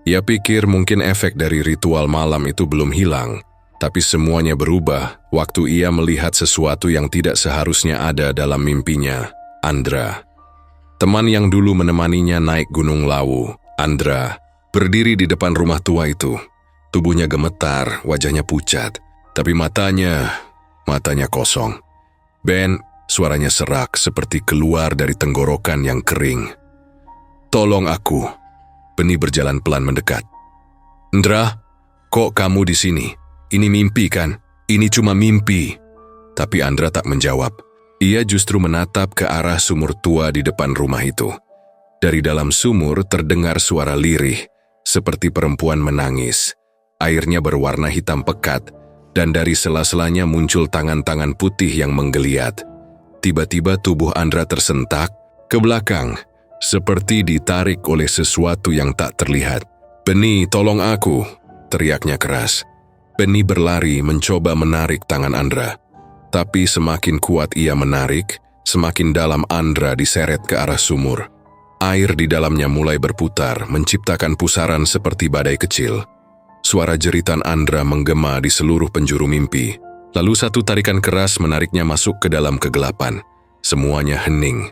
S1: Ia pikir mungkin efek dari ritual malam itu belum hilang, tapi semuanya berubah waktu ia melihat sesuatu yang tidak seharusnya ada dalam mimpinya. Andra, teman yang dulu menemaninya naik Gunung Lawu. Andra berdiri di depan rumah tua itu. Tubuhnya gemetar, wajahnya pucat, tapi matanya kosong. Ben, suaranya serak seperti keluar dari tenggorokan yang kering. Tolong aku. Beni berjalan pelan mendekat. Andra, kok kamu di sini? Ini mimpi kan? Ini cuma mimpi. Tapi Andra tak menjawab. Ia justru menatap ke arah sumur tua di depan rumah itu. Dari dalam sumur terdengar suara lirih, seperti perempuan menangis. Airnya berwarna hitam pekat, dan dari sela-selanya muncul tangan-tangan putih yang menggeliat. Tiba-tiba tubuh Andra tersentak ke belakang, seperti ditarik oleh sesuatu yang tak terlihat. "Benny, tolong aku!" teriaknya keras. Benny berlari mencoba menarik tangan Andra. Tapi semakin kuat ia menarik, semakin dalam Andra diseret ke arah sumur. Air di dalamnya mulai berputar, menciptakan pusaran seperti badai kecil. Suara jeritan Andra menggema di seluruh penjuru mimpi. Lalu satu tarikan keras menariknya masuk ke dalam kegelapan. Semuanya hening.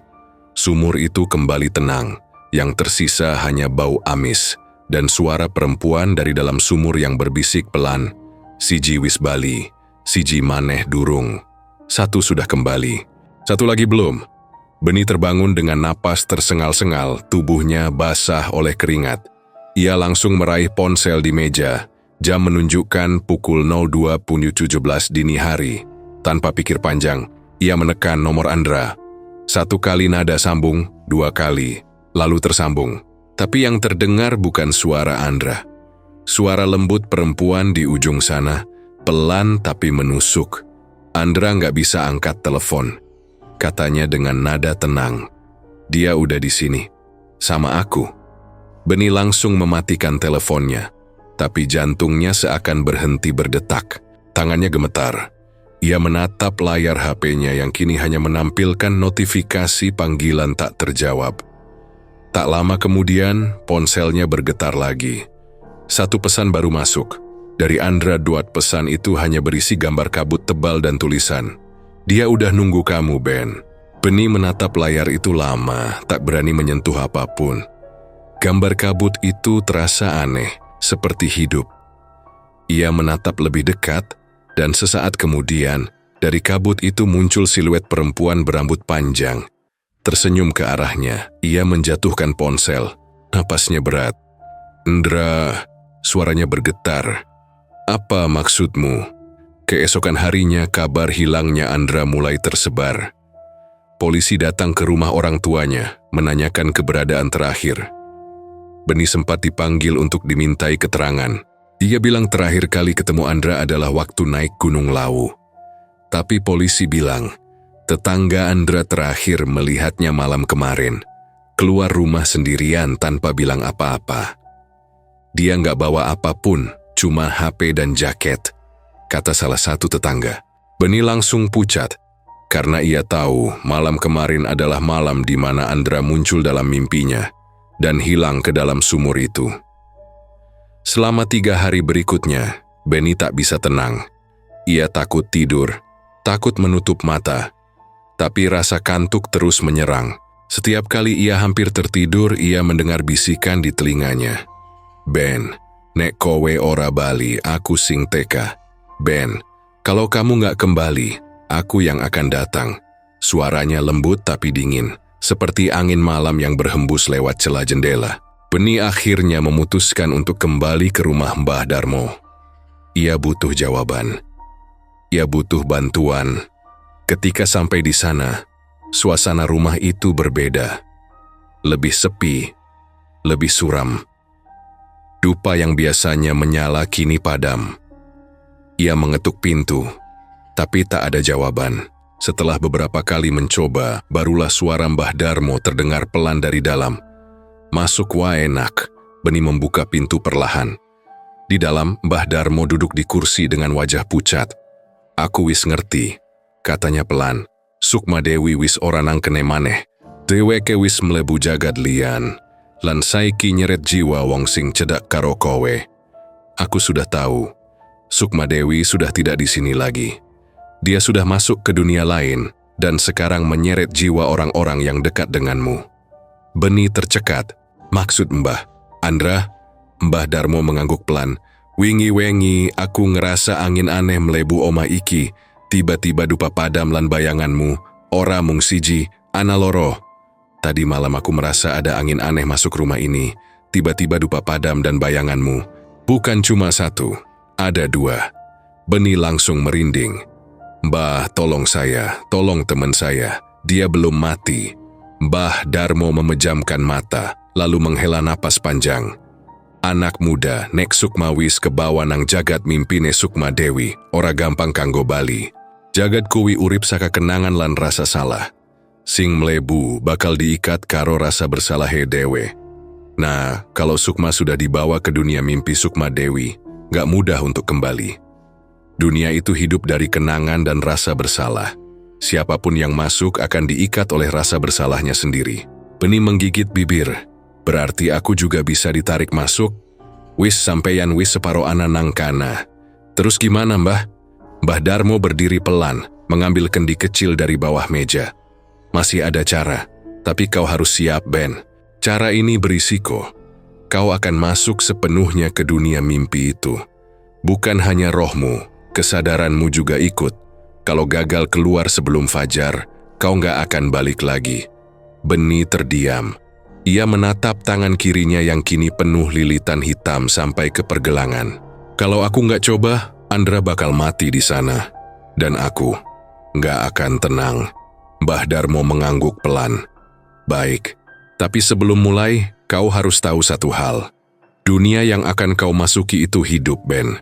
S1: Sumur itu kembali tenang. Yang tersisa hanya bau amis dan suara perempuan dari dalam sumur yang berbisik pelan. "Siji wis bali, siji maneh durung. Satu sudah kembali, satu lagi belum." Benny terbangun dengan napas tersengal-sengal, tubuhnya basah oleh keringat. Ia langsung meraih ponsel di meja. Jam menunjukkan pukul 02.17 dini hari. Tanpa pikir panjang, ia menekan nomor Andra. 1 kali nada sambung, 2 kali, lalu tersambung. Tapi yang terdengar bukan suara Andra. Suara lembut perempuan di ujung sana, pelan tapi menusuk. Andra nggak bisa angkat telepon. Katanya dengan nada tenang, "Dia udah di sini, sama aku." Benny langsung mematikan teleponnya, tapi jantungnya seakan berhenti berdetak. Tangannya gemetar. Ia menatap layar HP-nya yang kini hanya menampilkan notifikasi panggilan tak terjawab. Tak lama kemudian, ponselnya bergetar lagi. Satu pesan baru masuk. Dari Andra Duat. Pesan itu hanya berisi gambar kabut tebal dan tulisan, "Dia udah nunggu kamu, Ben." Benny menatap layar itu lama, tak berani menyentuh apapun. Gambar kabut itu terasa aneh, seperti hidup. Ia menatap lebih dekat, dan sesaat kemudian, dari kabut itu muncul siluet perempuan berambut panjang. Tersenyum ke arahnya, ia menjatuhkan ponsel. Napasnya berat. "Andra," suaranya bergetar. "Apa maksudmu?" Keesokan harinya, kabar hilangnya Andra mulai tersebar. Polisi datang ke rumah orang tuanya, menanyakan keberadaan terakhir. Benny sempat dipanggil untuk dimintai keterangan. Dia bilang terakhir kali ketemu Andra adalah waktu naik Gunung Lawu. Tapi polisi bilang, tetangga Andra terakhir melihatnya malam kemarin, keluar rumah sendirian tanpa bilang apa-apa. Dia nggak bawa apapun, cuma HP dan jaket, kata salah satu tetangga. Benny langsung pucat, karena ia tahu malam kemarin adalah malam di mana Andra muncul dalam mimpinya dan hilang ke dalam sumur itu. Selama 3 hari berikutnya, Benny tak bisa tenang. Ia takut tidur, takut menutup mata, tapi rasa kantuk terus menyerang. Setiap kali ia hampir tertidur, ia mendengar bisikan di telinganya. "Ben, nek kowe ora bali, aku sing teka. Ben, kalau kamu nggak kembali, aku yang akan datang." Suaranya lembut tapi dingin, seperti angin malam yang berhembus lewat celah jendela. Benny akhirnya memutuskan untuk kembali ke rumah Mbah Darmo. Ia butuh jawaban. Ia butuh bantuan. Ketika sampai di sana, suasana rumah itu berbeda. Lebih sepi, lebih suram. Dupa yang biasanya menyala kini padam. Ia mengetuk pintu, tapi tak ada jawaban. Setelah beberapa kali mencoba, barulah suara Mbah Darmo terdengar pelan dari dalam. "Masuk wae nak." Benny membuka pintu perlahan. Di dalam, Mbah Darmo duduk di kursi dengan wajah pucat. "Aku wis ngerti," katanya pelan. "Sukma Dewi wis ora nang kene maneh. Dheweke wis mlebu jagad liyan. Lan saiki nyeret jiwa wong sing cedak karo kowe. Aku sudah tahu. Sukma Dewi sudah tidak di sini lagi. Dia sudah masuk ke dunia lain dan sekarang menyeret jiwa orang-orang yang dekat denganmu." Benny tercekat. "Maksud Mbah Andra?" Mbah Darmo mengangguk pelan. "Wingi-wengi aku ngerasa angin aneh melebu oma iki. Tiba-tiba dupa padam lan bayanganmu. Ora mung siji, ana loro. Tadi malam aku merasa ada angin aneh masuk rumah ini. Tiba-tiba dupa padam dan bayanganmu. Bukan cuma satu, ada 2. Benny langsung merinding. "Mbah, tolong saya, tolong teman saya. Dia belum mati." Mbah Darmo memejamkan mata, lalu menghela napas panjang. Anak muda nek Sukma wis kebawa nang jagat mimpine Sukma Dewi, ora gampang kanggo bali. Jagat kuwi urip saka kenangan lan rasa salah. Sing mlebu bakal diikat karo rasa bersalahe dewe. Nah, kalau Sukma sudah dibawa ke dunia mimpi Sukma Dewi, gak mudah untuk kembali. Dunia itu hidup dari kenangan dan rasa bersalah. Siapapun yang masuk akan diikat oleh rasa bersalahnya sendiri. Benih menggigit bibir. Berarti aku juga bisa ditarik masuk? Wis sampeyan wis separo ana nang kana. Terus gimana Mbah? Mbah Darmo berdiri pelan, mengambil kendi kecil dari bawah meja. Masih ada cara, tapi kau harus siap Ben. Cara ini berisiko. Kau akan masuk sepenuhnya ke dunia mimpi itu. Bukan hanya rohmu, kesadaranmu juga ikut. Kalau gagal keluar sebelum fajar, kau nggak akan balik lagi. Benih terdiam. Ia menatap tangan kirinya yang kini penuh lilitan hitam sampai ke pergelangan. Kalau aku nggak coba, Andra bakal mati di sana. Dan aku nggak akan tenang. Mbah Darmo mengangguk pelan. Baik, tapi sebelum mulai, kau harus tahu satu hal. Dunia yang akan kau masuki itu hidup, Ben.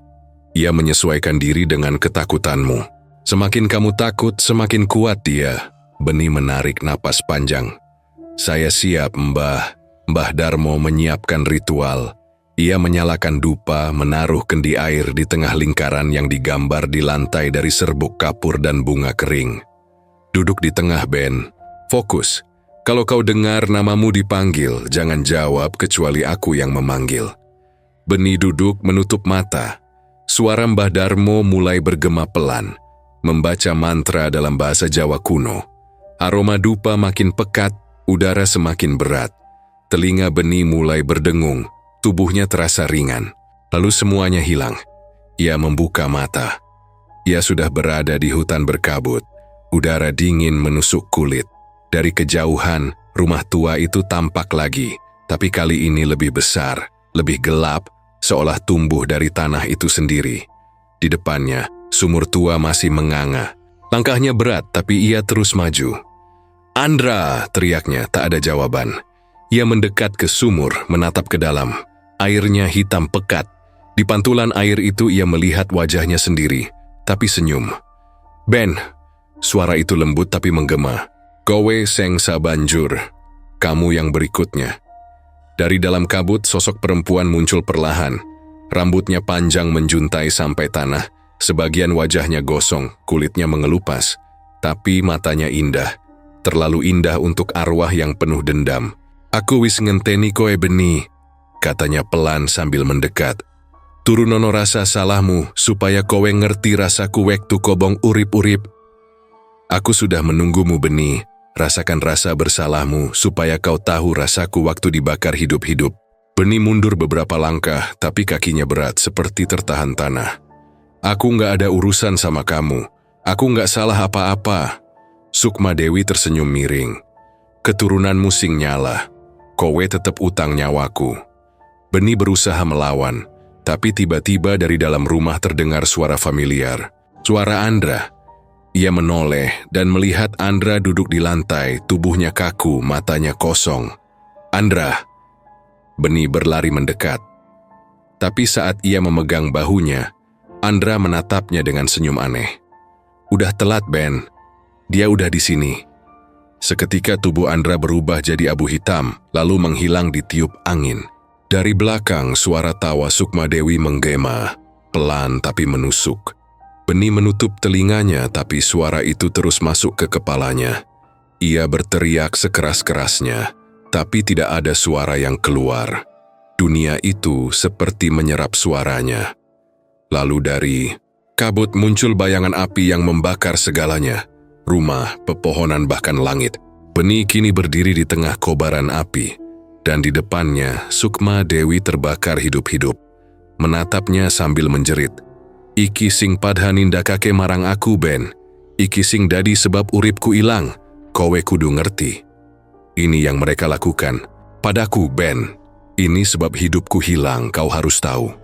S1: Ia menyesuaikan diri dengan ketakutanmu. Semakin kamu takut, semakin kuat dia. Benih menarik napas panjang. Saya siap, Mbah. Mbah Darmo menyiapkan ritual. Ia menyalakan dupa, menaruh kendi air di tengah lingkaran yang digambar di lantai dari serbuk kapur dan bunga kering. Duduk di tengah, Ben. Fokus. Kalau kau dengar namamu dipanggil, jangan jawab kecuali aku yang memanggil. Benih duduk menutup mata. Suara Mbah Darmo mulai bergema pelan, membaca mantra dalam bahasa Jawa kuno. Aroma dupa makin pekat, udara semakin berat. Telinga Benih mulai berdengung, tubuhnya terasa ringan. Lalu semuanya hilang. Ia membuka mata. Ia sudah berada di hutan berkabut. Udara dingin menusuk kulit. Dari kejauhan, rumah tua itu tampak lagi. Tapi kali ini lebih besar, lebih gelap, seolah tumbuh dari tanah itu sendiri. Di depannya, sumur tua masih menganga. Langkahnya berat, tapi ia terus maju. Andra, teriaknya, tak ada jawaban. Ia mendekat ke sumur, menatap ke dalam. Airnya hitam pekat. Di pantulan air itu ia melihat wajahnya sendiri, tapi senyum. Ben, suara itu lembut tapi menggema. Kowe seng sabanjur, kamu yang berikutnya. Dari dalam kabut, sosok perempuan muncul perlahan. Rambutnya panjang menjuntai sampai tanah. Sebagian wajahnya gosong, kulitnya mengelupas. Tapi matanya indah. Terlalu indah untuk arwah yang penuh dendam. Aku wis ngenteni koe Benih, katanya pelan sambil mendekat. Turunono rasa salahmu, supaya kowe ngerti rasaku wektu kobong urip-urip. Aku sudah menunggumu Benih, rasakan rasa bersalahmu, supaya kau tahu rasaku waktu dibakar hidup-hidup. Benih mundur beberapa langkah, tapi kakinya berat seperti tertahan tanah. Aku nggak ada urusan sama kamu, aku nggak salah apa-apa. Sukma Dewi tersenyum miring. Keturunanmu sing nyala, kowe tetep utang nyawaku. Benih berusaha melawan, tapi tiba-tiba dari dalam rumah terdengar suara familiar. Suara Andra. Ia menoleh dan melihat Andra duduk di lantai, tubuhnya kaku, matanya kosong. Andra. Benih berlari mendekat. Tapi saat ia memegang bahunya, Andra menatapnya dengan senyum aneh. Udah telat, Ben. Dia udah di sini. Seketika tubuh Andra berubah jadi abu hitam, lalu menghilang ditiup angin. Dari belakang, suara tawa Sukma Dewi menggema, pelan tapi menusuk. Benih menutup telinganya, tapi suara itu terus masuk ke kepalanya. Ia berteriak sekeras-kerasnya, tapi tidak ada suara yang keluar. Dunia itu seperti menyerap suaranya. Lalu dari kabut muncul bayangan api yang membakar segalanya. Rumah, pepohonan, bahkan langit. Benih kini berdiri di tengah kobaran api, dan di depannya Sukma Dewi terbakar hidup-hidup. Menatapnya sambil menjerit. Iki sing padhanindakake marang aku, Ben. Iki sing dadi sebab uripku ilang. Kowe kudu ngerti. Ini yang mereka lakukan. Padaku, Ben. Ini sebab hidupku hilang, kau harus tahu.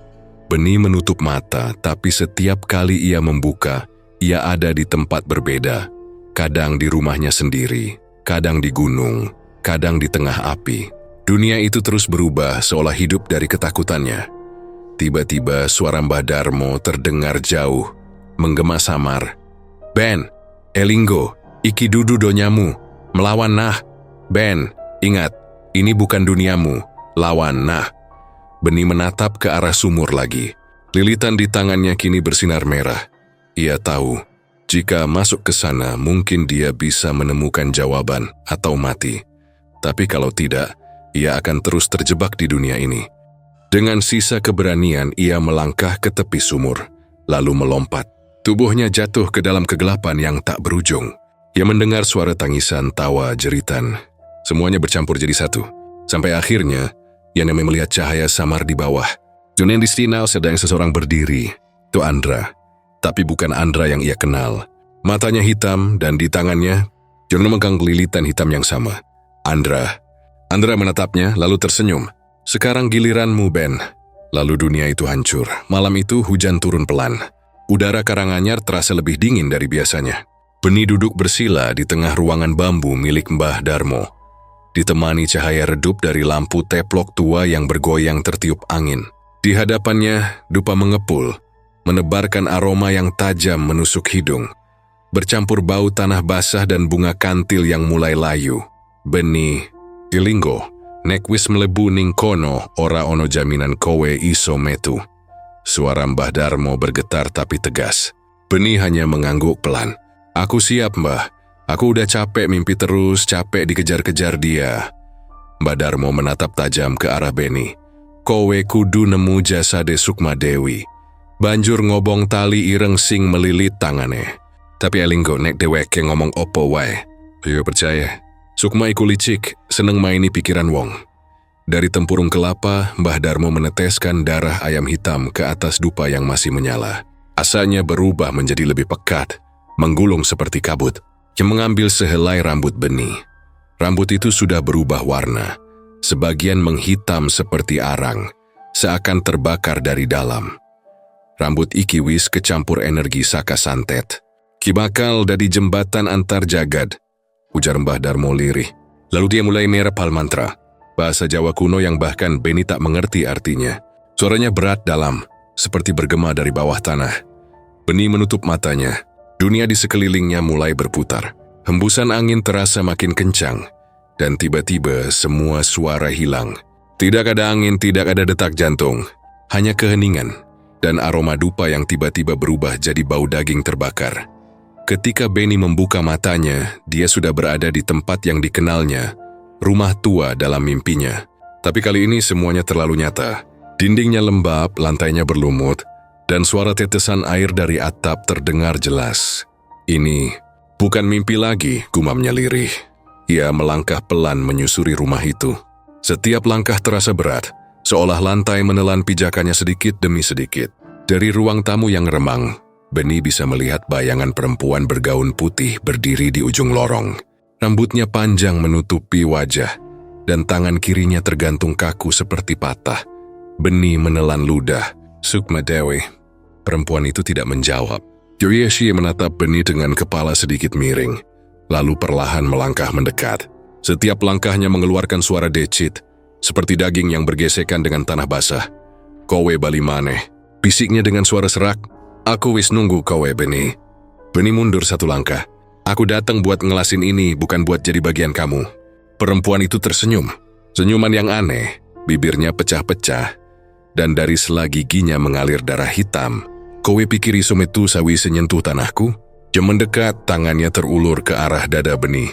S1: Benih menutup mata, tapi setiap kali ia membuka, ia ada di tempat berbeda. Kadang di rumahnya sendiri, kadang di gunung, kadang di tengah api. Dunia itu terus berubah seolah hidup dari ketakutannya. Tiba-tiba suara Mbah Darmo terdengar jauh, menggema samar. Ben, Elinggo, iki dudu donyamu, melawan nah. Ben, ingat, ini bukan duniamu, lawan nah. Beni menatap ke arah sumur lagi. Lilitan di tangannya kini bersinar merah. Ia tahu, jika masuk ke sana mungkin dia bisa menemukan jawaban atau mati. Tapi kalau tidak, ia akan terus terjebak di dunia ini. Dengan sisa keberanian, ia melangkah ke tepi sumur, lalu melompat. Tubuhnya jatuh ke dalam kegelapan yang tak berujung. Ia mendengar suara tangisan, tawa, jeritan. Semuanya bercampur jadi satu. Sampai akhirnya, ia melihat cahaya samar di bawah. Dunia di sini sedang seseorang berdiri. Itu Andra. Tapi bukan Andra yang ia kenal. Matanya hitam dan di tangannya, Jono memegang lilitan hitam yang sama. Andra menatapnya lalu tersenyum. Sekarang giliranmu, Ben. Lalu dunia itu hancur. Malam itu hujan turun pelan. Udara Karanganyar terasa lebih dingin dari biasanya. Beni duduk bersila di tengah ruangan bambu milik Mbah Darmo. Ditemani cahaya redup dari lampu teplok tua yang bergoyang tertiup angin. Di hadapannya, dupa mengepul, menebarkan aroma yang tajam menusuk hidung. Bercampur bau tanah basah dan bunga kantil yang mulai layu. Beni, Elinggo, nek wis mlebu ning kono ora ono jaminan kowe iso metu. Suara Mbah Darmo bergetar tapi tegas. Beni hanya mengangguk pelan. Aku siap, Mbah. Aku udah capek mimpi terus, capek dikejar-kejar dia. Mbah Darmo menatap tajam ke arah Beni. Kowe kudu nemu jasade Sukma Dewi. Banjur ngobong tali ireng sing melilit tangane. Tapi Elinggo nek deweke ngomong opo wae. Ayo percaya. Sukma iku licik, seneng maini pikiran wong. Dari tempurung kelapa, Mbah Darmo meneteskan darah ayam hitam ke atas dupa yang masih menyala. Asanya berubah menjadi lebih pekat, menggulung seperti kabut, yang mengambil sehelai rambut Beni. Rambut itu sudah berubah warna, sebagian menghitam seperti arang, seakan terbakar dari dalam. Rambut iki wis kecampur energi saka santet. Ki bakal dari jembatan antar jagad, ujar Mbah Darmo lirih. Lalu dia mulai merapal mantra, bahasa Jawa kuno yang bahkan Beni tak mengerti artinya. Suaranya berat dalam, seperti bergema dari bawah tanah. Beni menutup matanya. Dunia di sekelilingnya mulai berputar. Hembusan angin terasa makin kencang. Dan tiba-tiba semua suara hilang. Tidak ada angin, tidak ada detak jantung. Hanya keheningan. Dan aroma dupa yang tiba-tiba berubah jadi bau daging terbakar. Ketika Beni membuka matanya, dia sudah berada di tempat yang dikenalnya, rumah tua dalam mimpinya. Tapi kali ini semuanya terlalu nyata. Dindingnya lembab, lantainya berlumut, dan suara tetesan air dari atap terdengar jelas. Ini bukan mimpi lagi, gumamnya lirih. Ia melangkah pelan menyusuri rumah itu. Setiap langkah terasa berat, seolah lantai menelan pijakannya sedikit demi sedikit. Dari ruang tamu yang remang, Beni bisa melihat bayangan perempuan bergaun putih berdiri di ujung lorong. Rambutnya panjang menutupi wajah, dan tangan kirinya tergantung kaku seperti patah. Beni menelan ludah. Sukma Dewi. Perempuan itu tidak menjawab. Yoyeshi menatap Beni dengan kepala sedikit miring, lalu perlahan melangkah mendekat. Setiap langkahnya mengeluarkan suara decit, seperti daging yang bergesekan dengan tanah basah. Kowe bali maneh, bisiknya dengan suara serak. Aku wis nunggu kowe, Beni. Beni mundur satu langkah. Aku datang buat ngelasin ini, bukan buat jadi bagian kamu. Perempuan itu tersenyum. Senyuman yang aneh, bibirnya pecah-pecah, dan dari sela giginya mengalir darah hitam. Kowe pikiri sumetu sawi senyentuh tanahku? Jam mendekat, tangannya terulur ke arah dada Beni.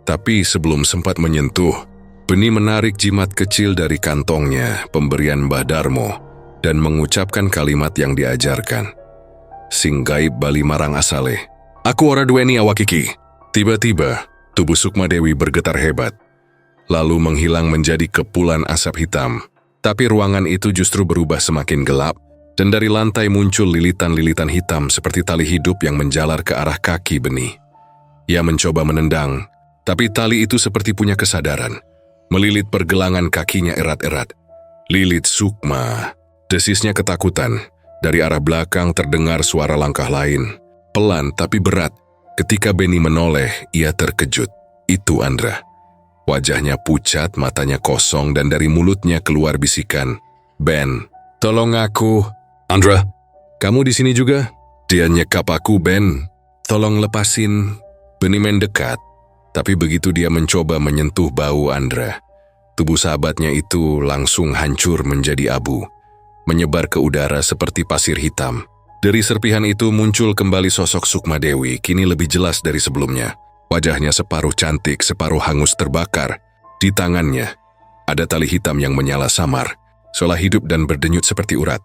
S1: Tapi sebelum sempat menyentuh, Beni menarik jimat kecil dari kantongnya, pemberian Mbah Darmo, dan mengucapkan kalimat yang diajarkan. Sing gaib bali marang asale. Aku ora duweni awak iki. Tiba-tiba, tubuh Sukma Dewi bergetar hebat, lalu menghilang menjadi kepulan asap hitam. Tapi ruangan itu justru berubah semakin gelap, dan dari lantai muncul lilitan-lilitan hitam seperti tali hidup yang menjalar ke arah kaki Beni. Ia mencoba menendang, tapi tali itu seperti punya kesadaran, melilit pergelangan kakinya erat-erat. Lilit Sukma. Desisnya ketakutan. Dari arah belakang terdengar suara langkah lain, pelan tapi berat. Ketika Beni menoleh, ia terkejut. Itu Andra. Wajahnya pucat, matanya kosong, dan dari mulutnya keluar bisikan, "Ben, tolong aku." "Andra, kamu di sini juga?" "Dia nyekap aku, Ben. Tolong lepasin." Benny mendekat, tapi begitu dia mencoba menyentuh bau Andra, tubuh sahabatnya itu langsung hancur menjadi abu, menyebar ke udara seperti pasir hitam. Dari serpihan itu muncul kembali sosok Sukma Dewi, kini lebih jelas dari sebelumnya. Wajahnya separuh cantik, separuh hangus terbakar. Di tangannya ada tali hitam yang menyala samar, seolah hidup dan berdenyut seperti urat.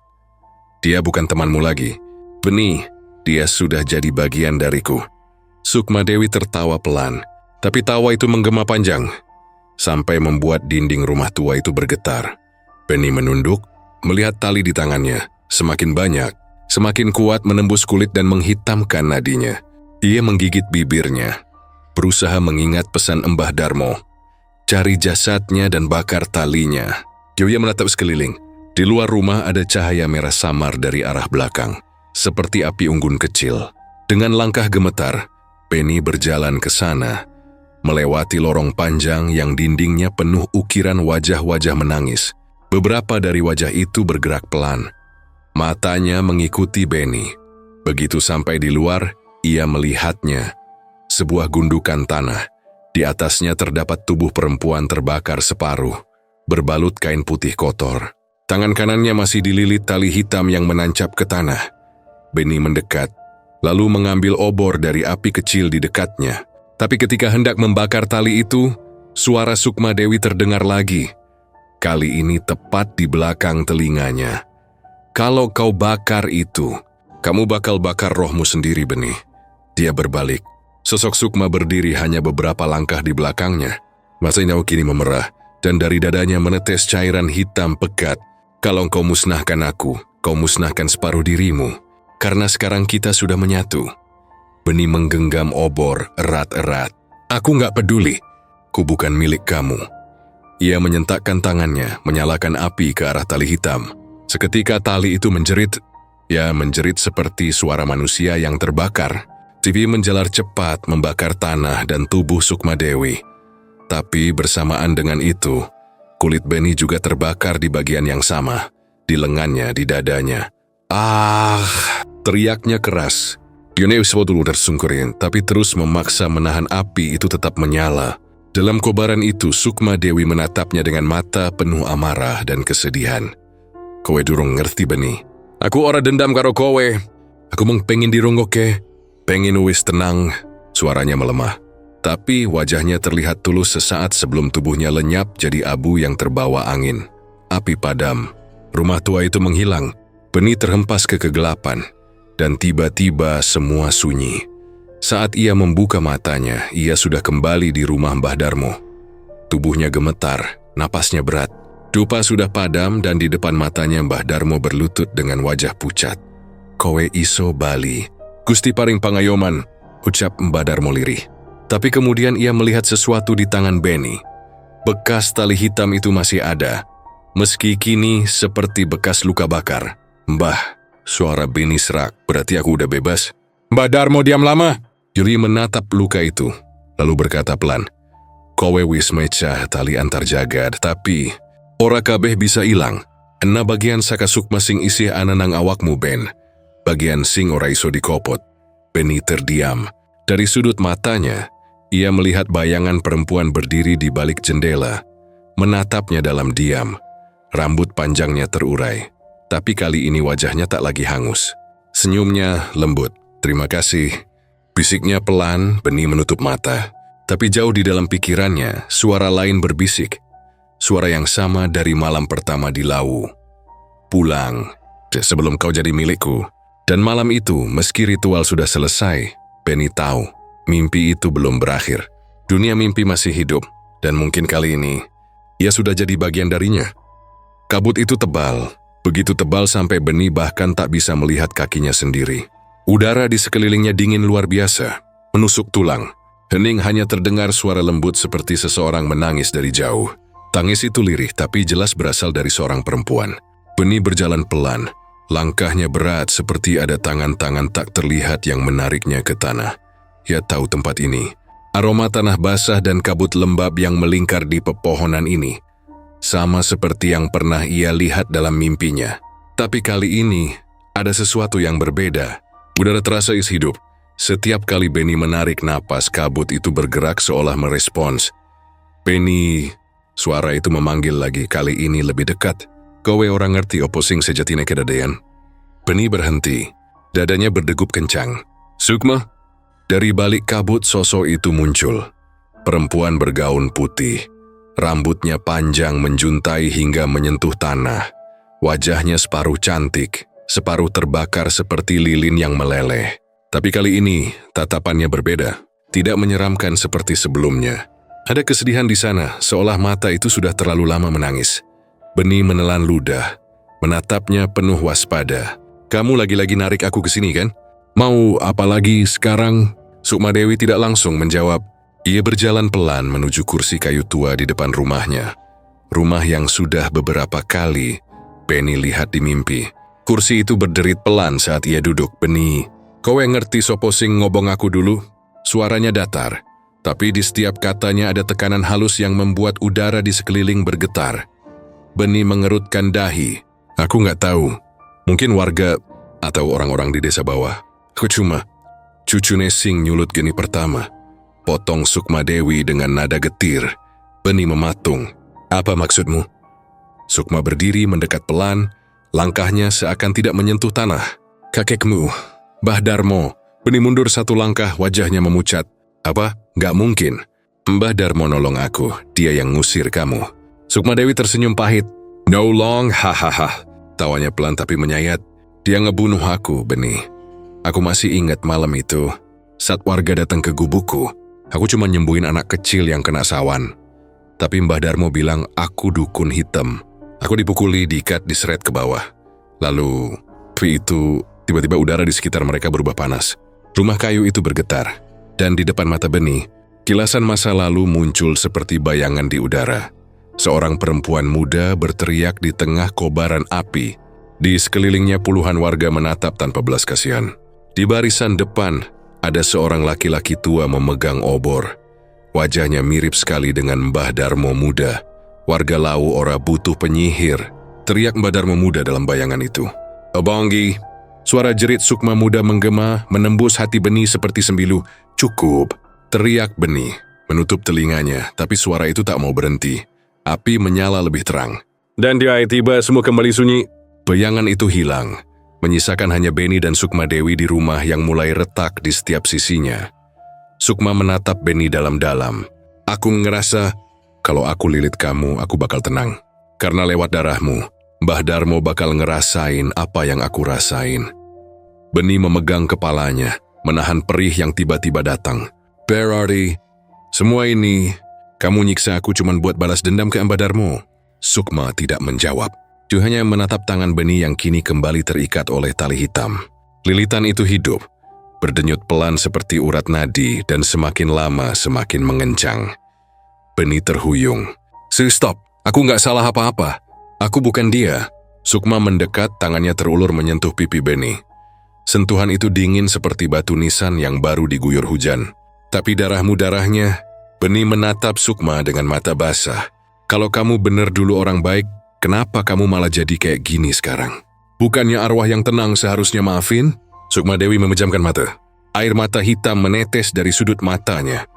S1: "Dia bukan temanmu lagi, Benny. Dia sudah jadi bagian dariku." Sukma Dewi tertawa pelan, tapi tawa itu menggema panjang, sampai membuat dinding rumah tua itu bergetar. Benny menunduk, melihat tali di tangannya. Semakin banyak, semakin kuat menembus kulit dan menghitamkan nadinya. Ia menggigit bibirnya, berusaha mengingat pesan Mbah Darmo. Cari jasadnya dan bakar talinya. Ia menatap sekeliling. Di luar rumah ada cahaya merah samar dari arah belakang, seperti api unggun kecil. Dengan langkah gemetar, Benny berjalan ke sana, melewati lorong panjang yang dindingnya penuh ukiran wajah-wajah menangis. Beberapa dari wajah itu bergerak pelan. Matanya mengikuti Benny. Begitu sampai di luar, ia melihatnya. Sebuah gundukan tanah. Di atasnya terdapat tubuh perempuan terbakar separuh, berbalut kain putih kotor. Tangan kanannya masih dililit tali hitam yang menancap ke tanah. Benny mendekat, lalu mengambil obor dari api kecil di dekatnya. Tapi ketika hendak membakar tali itu, suara Sukma Dewi terdengar lagi. Kali ini tepat di belakang telinganya. "Kalau kau bakar itu, kamu bakal bakar rohmu sendiri, Benny." Dia berbalik. Sosok Sukma berdiri hanya beberapa langkah di belakangnya. Matanya kini memerah, dan dari dadanya menetes cairan hitam pekat. "Kalau kau musnahkan aku, kau musnahkan separuh dirimu. Karena sekarang kita sudah menyatu." Benny menggenggam obor erat-erat. "Aku nggak peduli. Ku bukan milik kamu." Ia menyentakkan tangannya, menyalakan api ke arah tali hitam. Seketika tali itu menjerit seperti suara manusia yang terbakar. TV menjalar cepat membakar tanah dan tubuh Sukma Dewi. Tapi bersamaan dengan itu, kulit Benny juga terbakar di bagian yang sama, di lengannya, di dadanya. "Ah!" teriaknya keras. Dia dulu tersungkurin, tapi terus memaksa menahan api itu tetap menyala. Dalam kobaran itu, Sukma Dewi menatapnya dengan mata penuh amarah dan kesedihan. "Kowe durung ngerti, Benny. Aku ora dendam karo kowe. Aku mung pengen dirunggokke. Pengen wis tenang." Suaranya melemah, tapi wajahnya terlihat tulus sesaat sebelum tubuhnya lenyap jadi abu yang terbawa angin. Api padam, rumah tua itu menghilang, Benny terhempas ke kegelapan, dan tiba-tiba semua sunyi. Saat ia membuka matanya, ia sudah kembali di rumah Mbah Darmo. Tubuhnya gemetar, napasnya berat. Dupa sudah padam dan di depan matanya Mbah Darmo berlutut dengan wajah pucat. "Kowe iso bali, Gusti paring pangayoman," ucap Mbah Darmo lirih. Tapi kemudian ia melihat sesuatu di tangan Benny. Bekas tali hitam itu masih ada, meski kini seperti bekas luka bakar. "Mbah," suara Benny serak, "berarti aku udah bebas?" "Mbah Darmo diam lama." Yuri menatap luka itu, lalu berkata pelan, "Kowe wis mecah tali antar jagad, tapi ora kabeh bisa ilang. Ena bagian saka sukma sing isih ana nang awakmu, Ben. Bagian sing ora iso dikopot." Benny terdiam. Dari sudut matanya, ia melihat bayangan perempuan berdiri di balik jendela, menatapnya dalam diam. Rambut panjangnya terurai, tapi kali ini wajahnya tak lagi hangus. Senyumnya lembut. "Terima kasih." Bisiknya pelan, Benny menutup mata. Tapi jauh di dalam pikirannya, suara lain berbisik. Suara yang sama dari malam pertama di Lawu. "Pulang, sebelum kau jadi milikku." Dan malam itu, meski ritual sudah selesai, Benny tahu mimpi itu belum berakhir. Dunia mimpi masih hidup, dan mungkin kali ini, ia sudah jadi bagian darinya. Kabut itu tebal, begitu tebal sampai Benny bahkan tak bisa melihat kakinya sendiri. Udara di sekelilingnya dingin luar biasa, menusuk tulang. Hening hanya terdengar suara lembut seperti seseorang menangis dari jauh. Tangis itu lirih tapi jelas berasal dari seorang perempuan. Benny berjalan pelan, langkahnya berat seperti ada tangan-tangan tak terlihat yang menariknya ke tanah. Ia tahu tempat ini, Aroma tanah basah dan kabut lembab yang melingkar di pepohonan ini sama seperti yang pernah ia lihat dalam mimpinya. Tapi kali ini ada sesuatu yang berbeda. Udara terasa hidup. Setiap kali Benny menarik napas, kabut itu bergerak seolah merespons. Benny, suara itu memanggil lagi, kali ini lebih dekat. Kowe orang ngerti opo sing sejatine kedadean. Benny berhenti. Dadanya berdegup kencang. Sukma? Dari balik kabut sosok itu muncul. Perempuan bergaun putih. Rambutnya panjang menjuntai hingga menyentuh tanah. Wajahnya separuh cantik, separuh terbakar seperti lilin yang meleleh. Tapi kali ini tatapannya berbeda. Tidak menyeramkan seperti sebelumnya. Ada kesedihan di sana, seolah mata itu sudah terlalu lama menangis. Benny menelan ludah. Menatapnya penuh waspada. Kamu lagi-lagi narik aku ke sini kan? Mau apa lagi sekarang? Sukma Dewi tidak langsung menjawab. Ia berjalan pelan menuju kursi kayu tua di depan rumahnya. Rumah yang sudah beberapa kali Benny lihat di mimpi. Kursi itu berderit pelan saat ia duduk. Benny, kowe ngerti sopo sing ngobong aku dulu? Suaranya datar, tapi di setiap katanya ada tekanan halus yang membuat udara di sekeliling bergetar. Benny mengerutkan dahi. Aku nggak tahu. Mungkin warga atau orang-orang di desa bawah. Aku cuma cucu Nesing nyulut geni pertama. Potong Sukma Dewi dengan nada getir. Benny mematung. Apa maksudmu? Sukma berdiri mendekat pelan. Langkahnya seakan tidak menyentuh tanah. Kakekmu, Mbah Darmo. Benny mundur satu langkah, wajahnya memucat. Apa? Gak mungkin. Mbah Darmo nolong aku. Dia yang ngusir kamu. Sukma Dewi tersenyum pahit. No long, hahaha. Tawanya pelan tapi menyayat. Dia ngebunuh aku, Benny. Aku masih ingat malam itu. Saat warga datang ke gubukku, aku cuma nyembuhin anak kecil yang kena sawan. Tapi Mbah Darmo bilang aku dukun hitam. Aku dipukuli, diikat, diseret ke bawah. Lalu, itu tiba-tiba udara di sekitar mereka berubah panas. Rumah kayu itu bergetar. Dan di depan mata Benny, kilasan masa lalu muncul seperti bayangan di udara. Seorang perempuan muda berteriak di tengah kobaran api. Di sekelilingnya puluhan warga menatap tanpa belas kasihan. Di barisan depan, ada seorang laki-laki tua memegang obor. Wajahnya mirip sekali dengan Mbah Darmo muda. Warga lau ora butuh penyihir. Teriak Mbah Darmo muda dalam bayangan itu. Obonggi. Suara jerit Sukma muda menggema, menembus hati Benny seperti sembilu. Cukup. Teriak Benny, menutup telinganya, tapi suara itu tak mau berhenti. Api menyala lebih terang. Dan dia tiba semua kembali sunyi. Bayangan itu hilang, menyisakan hanya Benny dan Sukma Dewi di rumah yang mulai retak di setiap sisinya. Sukma menatap Benny dalam-dalam. Aku ngerasa, kalau aku lilit kamu, aku bakal tenang. Karena lewat darahmu, Mbah Darmo bakal ngerasain apa yang aku rasain. Benny memegang kepalanya, menahan perih yang tiba-tiba datang. Berarti, semua ini, kamu nyiksa aku cuma buat balas dendam ke Mbah Darmo. Sukma tidak menjawab. Dia hanya menatap tangan Benny yang kini kembali terikat oleh tali hitam. Lilitan itu hidup, berdenyut pelan seperti urat nadi dan semakin lama semakin mengencang. Benny terhuyung. Stop, aku nggak salah apa-apa. Aku bukan dia. Sukma mendekat, tangannya terulur menyentuh pipi Benny. Sentuhan itu dingin seperti batu nisan yang baru diguyur hujan. Tapi darahmu darahnya. Benny menatap Sukma dengan mata basah. Kalau kamu benar dulu orang baik, kenapa kamu malah jadi kayak gini sekarang? Bukannya arwah yang tenang seharusnya maafin? Sukma Dewi memejamkan mata. Air mata hitam menetes dari sudut matanya.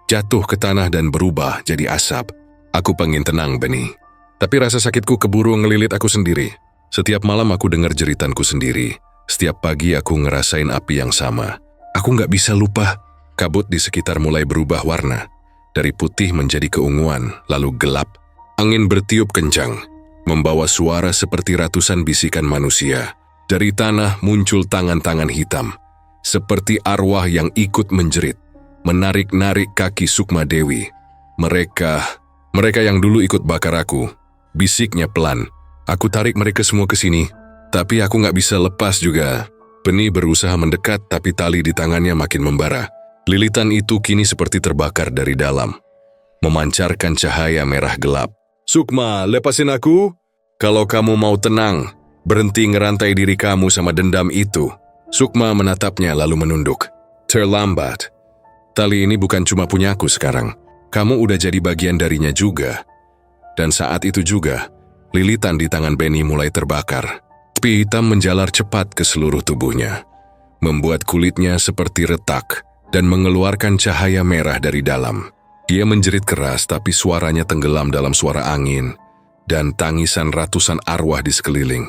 S1: Jatuh ke tanah dan berubah jadi asap. Aku pengen tenang, Benny. Tapi rasa sakitku keburu ngelilit aku sendiri. Setiap malam aku dengar jeritanku sendiri. Setiap pagi aku ngerasain api yang sama. Aku nggak bisa lupa. Kabut di sekitar mulai berubah warna. Dari putih menjadi keunguan, lalu gelap. Angin bertiup kencang, membawa suara seperti ratusan bisikan manusia. Dari tanah muncul tangan-tangan hitam, seperti arwah yang ikut menjerit, menarik-narik kaki Sukma Dewi. Mereka yang dulu ikut bakar aku, bisiknya pelan. Aku tarik mereka semua ke sini, tapi aku nggak bisa lepas juga. Benny berusaha mendekat, tapi tali di tangannya makin membara. Lilitan itu kini seperti terbakar dari dalam, memancarkan cahaya merah gelap. Sukma, lepasin aku. Kalau kamu mau tenang, berhenti ngerantai diri kamu sama dendam itu. Sukma menatapnya lalu menunduk. Terlambat. Tali ini bukan cuma punyaku sekarang. Kamu udah jadi bagian darinya juga. Dan saat itu juga, lilitan di tangan Benny mulai terbakar. Api hitam menjalar cepat ke seluruh tubuhnya, membuat kulitnya seperti retak dan mengeluarkan cahaya merah dari dalam. Dia menjerit keras tapi suaranya tenggelam dalam suara angin dan tangisan ratusan arwah di sekeliling.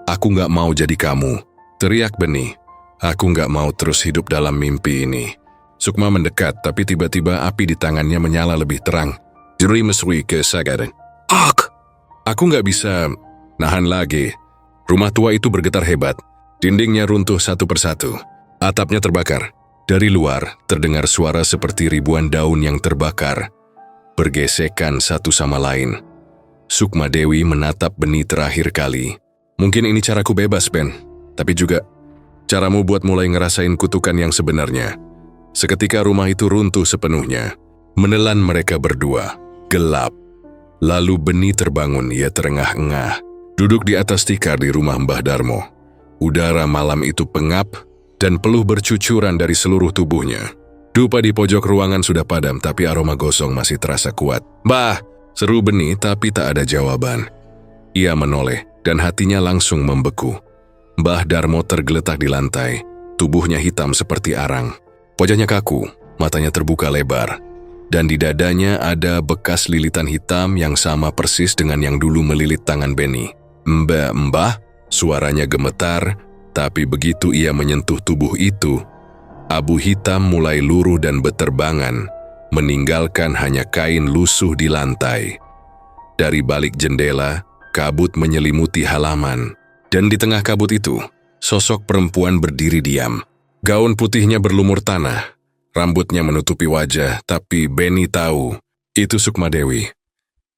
S1: Aku gak mau jadi kamu, teriak Benny. Aku gak mau terus hidup dalam mimpi ini. Sukma mendekat, tapi tiba-tiba api di tangannya menyala lebih terang. Jeri mesri kesadaran. Aku gak bisa nahan lagi. Rumah tua itu bergetar hebat. Dindingnya runtuh satu persatu. Atapnya terbakar. Dari luar, terdengar suara seperti ribuan daun yang terbakar, bergesekan satu sama lain. Sukma Dewi menatap Benny terakhir kali. Mungkin ini caraku bebas, Ben. Tapi juga caramu buat mulai ngerasain kutukan yang sebenarnya. Seketika rumah itu runtuh sepenuhnya, menelan mereka berdua, gelap. Lalu Benny terbangun, ia terengah-engah, duduk di atas tikar di rumah Mbah Darmo. Udara malam itu pengap dan peluh bercucuran dari seluruh tubuhnya. Dupa di pojok ruangan sudah padam, tapi aroma gosong masih terasa kuat. "Mbah!" seru Benny, tapi tak ada jawaban. Ia menoleh dan hatinya langsung membeku. Mbah Darmo tergeletak di lantai, tubuhnya hitam seperti arang. Wajahnya kaku, matanya terbuka lebar, dan di dadanya ada bekas lilitan hitam yang sama persis dengan yang dulu melilit tangan Benny. "Mbah," suaranya gemetar, tapi begitu ia menyentuh tubuh itu, abu hitam mulai luruh dan beterbangan, meninggalkan hanya kain lusuh di lantai. Dari balik jendela, kabut menyelimuti halaman, dan di tengah kabut itu, sosok perempuan berdiri diam. Gaun putihnya berlumur tanah, rambutnya menutupi wajah, tapi Benny tahu, itu Sukma Dewi.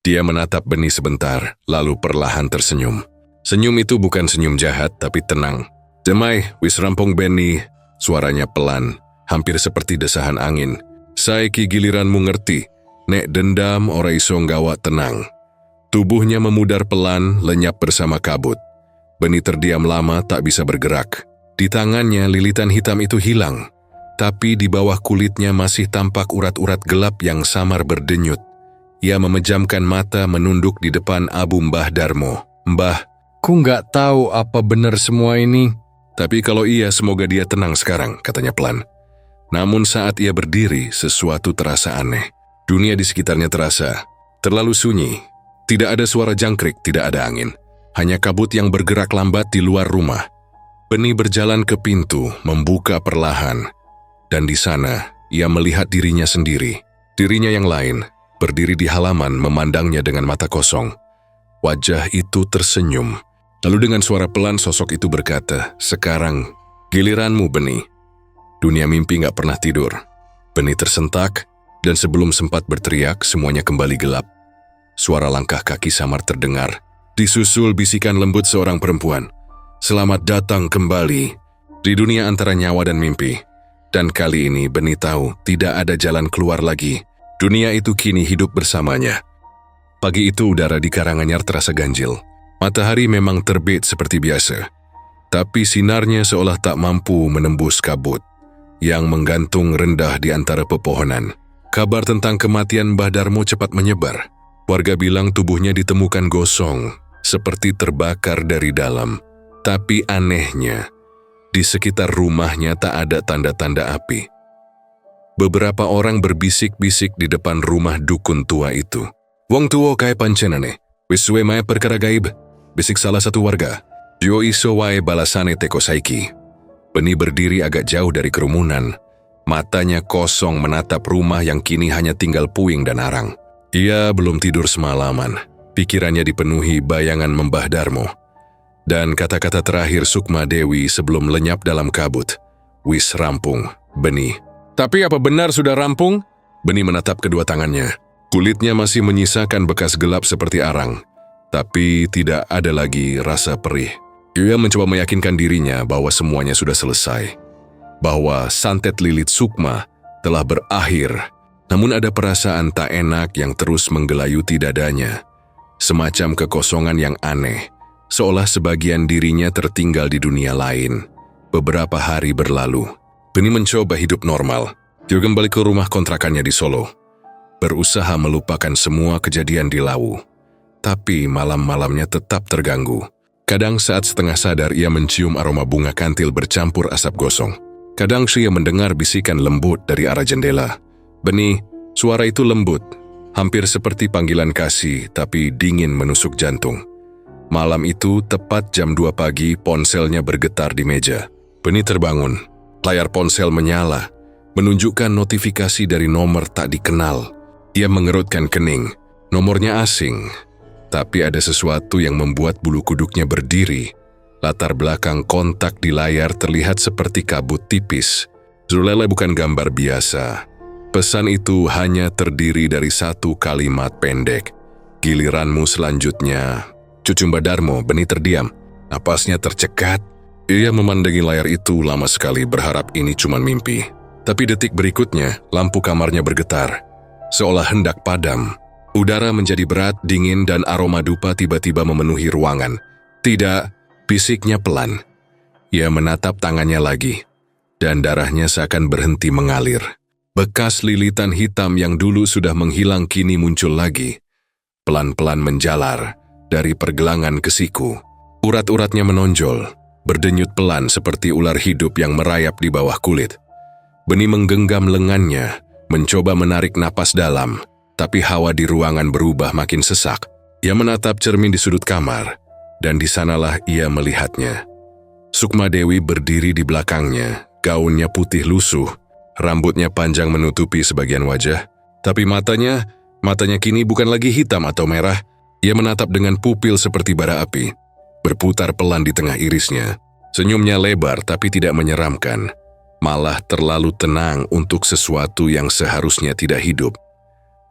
S1: Dia menatap Benny sebentar, lalu perlahan tersenyum. Senyum itu bukan senyum jahat, tapi tenang. "Demai, wis rampung Benny," suaranya pelan, hampir seperti desahan angin. "Saiki giliranmu ngerti, nek dendam ora iso nggawa tenang." Tubuhnya memudar pelan, lenyap bersama kabut. Benny terdiam lama, tak bisa bergerak. Di tangannya lilitan hitam itu hilang, tapi di bawah kulitnya masih tampak urat-urat gelap yang samar berdenyut. Ia memejamkan mata menunduk di depan abu Mbah Darmo. "Mbah, ku nggak tahu apa benar semua ini. Tapi kalau iya, semoga dia tenang sekarang," katanya pelan. Namun saat ia berdiri, sesuatu terasa aneh. Dunia di sekitarnya terasa terlalu sunyi. Tidak ada suara jangkrik, tidak ada angin. Hanya kabut yang bergerak lambat di luar rumah. Benny berjalan ke pintu, membuka perlahan. Dan di sana, ia melihat dirinya sendiri. Dirinya yang lain, berdiri di halaman memandangnya dengan mata kosong. Wajah itu tersenyum. Lalu dengan suara pelan sosok itu berkata, "Sekarang, giliranmu Benny." Dunia mimpi gak pernah tidur. Benny tersentak, dan sebelum sempat berteriak, semuanya kembali gelap. Suara langkah kaki samar terdengar, disusul bisikan lembut seorang perempuan. "Selamat datang kembali di dunia antara nyawa dan mimpi." Dan kali ini Benny tahu tidak ada jalan keluar lagi. Dunia itu kini hidup bersamanya. Pagi itu udara di Karanganyar terasa ganjil. Matahari memang terbit seperti biasa, tapi sinarnya seolah tak mampu menembus kabut yang menggantung rendah di antara pepohonan. Kabar tentang kematian Mbah Darmo cepat menyebar. Warga bilang tubuhnya ditemukan gosong, seperti terbakar dari dalam. Tapi anehnya, di sekitar rumahnya tak ada tanda-tanda api. Beberapa orang berbisik-bisik di depan rumah dukun tua itu. "Wong tuwa kae pancenane, wis suwe mae perkara gaib," bisik salah satu warga. "Yo iso wae balasane teko saiki." Benny berdiri agak jauh dari kerumunan. Matanya kosong menatap rumah yang kini hanya tinggal puing dan arang. Ia belum tidur semalaman. Pikirannya dipenuhi bayangan Mbah Darmo. Dan kata-kata terakhir Sukma Dewi sebelum lenyap dalam kabut. "Wis rampung, Benny." "Tapi apa benar sudah rampung?" Benny menatap kedua tangannya. Kulitnya masih menyisakan bekas gelap seperti arang, tapi tidak ada lagi rasa perih. Ia mencoba meyakinkan dirinya bahwa semuanya sudah selesai, bahwa santet lilit Sukma telah berakhir. Namun ada perasaan tak enak yang terus menggelayuti dadanya, semacam kekosongan yang aneh. Seolah sebagian dirinya tertinggal di dunia lain. Beberapa hari berlalu. Benny mencoba hidup normal. Dia kembali ke rumah kontrakannya di Solo, berusaha melupakan semua kejadian di Lawu. Tapi malam-malamnya tetap terganggu. Kadang saat setengah sadar ia mencium aroma bunga kantil bercampur asap gosong. Kadang ia mendengar bisikan lembut dari arah jendela. "Beni," suara itu lembut, hampir seperti panggilan kasih, tapi dingin menusuk jantung. Malam itu, tepat jam 2 pagi, ponselnya bergetar di meja. Beni terbangun. Layar ponsel menyala, menunjukkan notifikasi dari nomor tak dikenal. Ia mengerutkan kening. Nomornya asing. Tapi ada sesuatu yang membuat bulu kuduknya berdiri. Latar belakang kontak di layar terlihat seperti kabut tipis. Zulele bukan gambar biasa. Pesan itu hanya terdiri dari satu kalimat pendek. "Giliranmu selanjutnya." Cucumba Darmo. Beni terdiam. Napasnya tercekat. Ia memandangi layar itu lama sekali, berharap ini cuma mimpi. Tapi detik berikutnya, lampu kamarnya bergetar, seolah hendak padam. Udara menjadi berat, dingin, dan aroma dupa tiba-tiba memenuhi ruangan. "Tidak," bisiknya pelan. Ia menatap tangannya lagi, dan darahnya seakan berhenti mengalir. Bekas lilitan hitam yang dulu sudah menghilang kini muncul lagi. Pelan-pelan menjalar dari pergelangan ke siku. Urat-uratnya menonjol, berdenyut pelan seperti ular hidup yang merayap di bawah kulit. Beni menggenggam lengannya, mencoba menarik napas dalam. Tapi hawa di ruangan berubah makin sesak. Ia menatap cermin di sudut kamar, dan di sanalah ia melihatnya. Sukma Dewi berdiri di belakangnya, gaunnya putih lusuh, rambutnya panjang menutupi sebagian wajah, tapi matanya kini bukan lagi hitam atau merah. Ia menatap dengan pupil seperti bara api, berputar pelan di tengah irisnya. Senyumnya lebar tapi tidak menyeramkan, malah terlalu tenang untuk sesuatu yang seharusnya tidak hidup.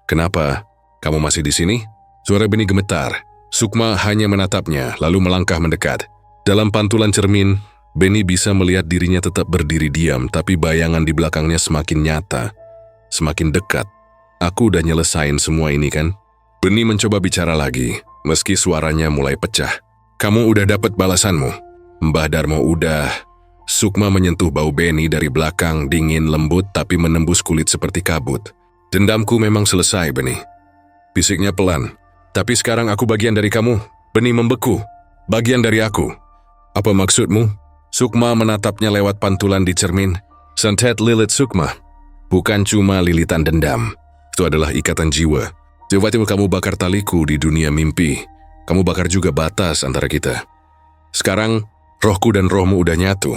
S1: "Kenapa? Kamu masih di sini?" Suara Beni gemetar. Sukma hanya menatapnya, lalu melangkah mendekat. Dalam pantulan cermin, Beni bisa melihat dirinya tetap berdiri diam, tapi bayangan di belakangnya semakin nyata, semakin dekat. "Aku udah nyelesain semua ini kan?" Beni mencoba bicara lagi, meski suaranya mulai pecah. "Kamu udah dapat balasanmu. Mbah Darmo udah." Sukma menyentuh bau Beni dari belakang, dingin, lembut, tapi menembus kulit seperti kabut. "Dendamku memang selesai, Beni," bisiknya pelan. "Tapi sekarang aku bagian dari kamu." Beni membeku. "Bagian dari aku? Apa maksudmu?" Sukma menatapnya lewat pantulan di cermin. Santet lilit Sukma. "Bukan cuma lilitan dendam. Itu adalah ikatan jiwa. Tiba-tiba kamu bakar taliku di dunia mimpi. Kamu bakar juga batas antara kita. Sekarang, rohku dan rohmu udah nyatu."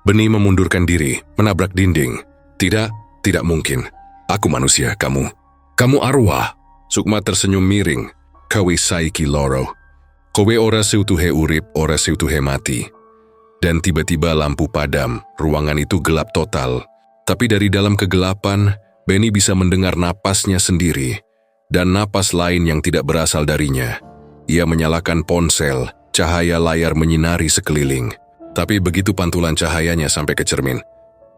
S1: Beni memundurkan diri, menabrak dinding. Tidak mungkin. "Aku manusia, kamu arwah." Sukma tersenyum miring. "Kawi saiki loro. Kowe ora seutuhe urip, ora seutuhe mati." Dan tiba-tiba lampu padam, ruangan itu gelap total. Tapi dari dalam kegelapan, Beni bisa mendengar napasnya sendiri, dan napas lain yang tidak berasal darinya. Ia menyalakan ponsel, cahaya layar menyinari sekeliling. Tapi begitu pantulan cahayanya sampai ke cermin,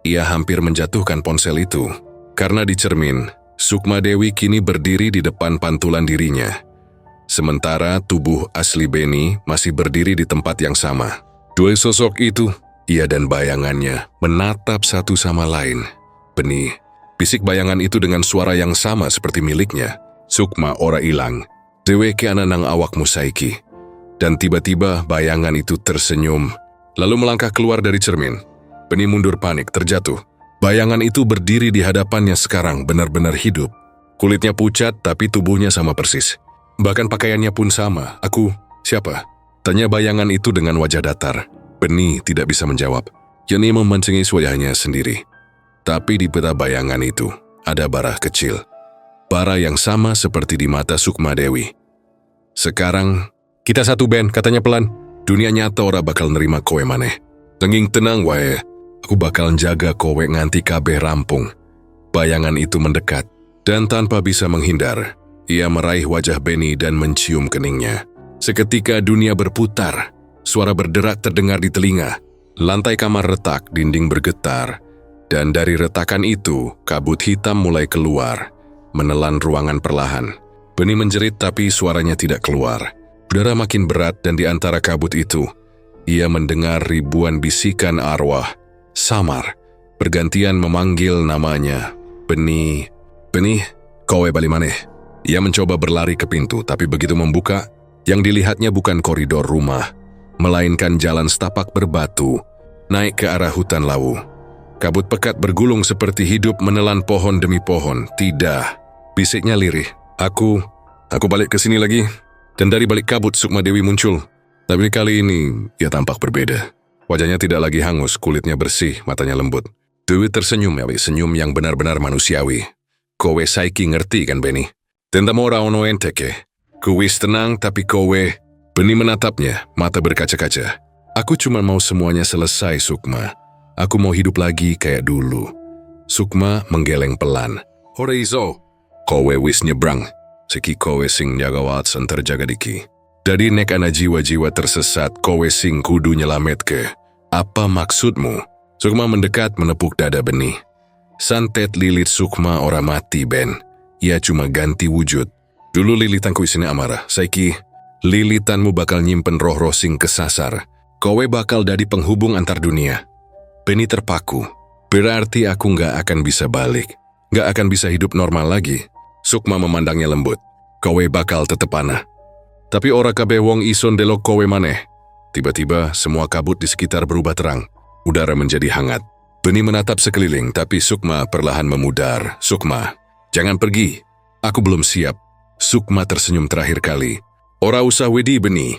S1: ia hampir menjatuhkan ponsel itu. Karena di cermin, Sukma Dewi kini berdiri di depan pantulan dirinya. Sementara tubuh asli Beni masih berdiri di tempat yang sama. Dua sosok itu, ia dan bayangannya, menatap satu sama lain. "Beni," bisik bayangan itu dengan suara yang sama seperti miliknya. "Sukma ora ilang. Deweke ananang awakmu saiki." Dan tiba-tiba bayangan itu tersenyum, lalu melangkah keluar dari cermin. Beni mundur panik, terjatuh. Bayangan itu berdiri di hadapannya sekarang, benar-benar hidup. Kulitnya pucat, tapi tubuhnya sama persis. Bahkan pakaiannya pun sama. "Aku, siapa?" tanya bayangan itu dengan wajah datar. Beni tidak bisa menjawab. Yeni memancingi wajahnya sendiri. Tapi di peta bayangan itu, ada bara kecil. Bara yang sama seperti di mata Sukma Dewi. "Sekarang, kita satu band," katanya pelan. "Dunia nyata ora bakal nerima kowe maneh. Tenging tenang wae. Aku bakal jaga kowe nganti kabeh rampung." Bayangan itu mendekat, dan tanpa bisa menghindar, ia meraih wajah Beni dan mencium keningnya. Seketika dunia berputar, suara berderak terdengar di telinga. Lantai kamar retak, dinding bergetar, dan dari retakan itu, kabut hitam mulai keluar, menelan ruangan perlahan. Beni menjerit tapi suaranya tidak keluar. Udara makin berat dan di antara kabut itu, ia mendengar ribuan bisikan arwah. Samar, bergantian memanggil namanya. Beni, kowe bali maneh. Ia mencoba berlari ke pintu, tapi begitu membuka, yang dilihatnya bukan koridor rumah, melainkan jalan setapak berbatu, naik ke arah hutan lawu. Kabut pekat bergulung seperti hidup menelan pohon demi pohon. Tidak, bisiknya lirih. Aku balik ke sini lagi. Dan dari balik kabut Sukma Dewi muncul. Tapi kali ini ia tampak berbeda. Wajahnya tidak lagi hangus, kulitnya bersih, matanya lembut. Dewi tersenyum, senyum yang benar-benar manusiawi. Kowe saiki ngerti kan, Beni? Tentang ora ono enteke. Kuwis tenang, tapi kowe... Beni menatapnya, mata berkaca-kaca. Aku cuma mau semuanya selesai, Sukma. Aku mau hidup lagi kayak dulu. Sukma menggeleng pelan. Ora iso. Kowe wis nyebrang. Siki kowe sing jaga Watson terjaga diki. Dari nek ana jiwa-jiwa tersesat, kowe sing kudu nyelametke. Apa maksudmu? Sukma mendekat menepuk dada Beni. Santet lilit Sukma ora mati, Ben. Ia cuma ganti wujud. Dulu lilitanku isinya amarah. Saiki, lilitanmu bakal nyimpen roh-roh sing kesasar. Kowe bakal jadi penghubung antar dunia. Beni terpaku. Berarti aku nggak akan bisa balik. Nggak akan bisa hidup normal lagi. Sukma memandangnya lembut. Kowe bakal tetep panah. Tapi ora kabeh wong ison delok kowe maneh. Tiba-tiba semua kabut di sekitar berubah terang. Udara menjadi hangat. Beni menatap sekeliling, tapi Sukma perlahan memudar. Sukma, jangan pergi. Aku belum siap. Sukma tersenyum terakhir kali. Ora usah wedi, Beni.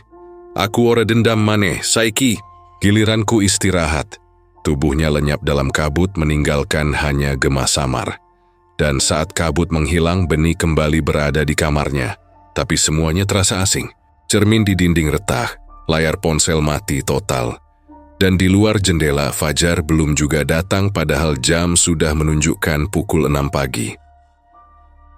S1: Aku ora dendam maneh, saiki. Giliranku istirahat. Tubuhnya lenyap dalam kabut, meninggalkan hanya gema samar. Dan saat kabut menghilang, Beni kembali berada di kamarnya. Tapi semuanya terasa asing. Cermin di dinding retak, layar ponsel mati total. Dan di luar jendela, fajar belum juga datang padahal jam sudah menunjukkan pukul 6 pagi.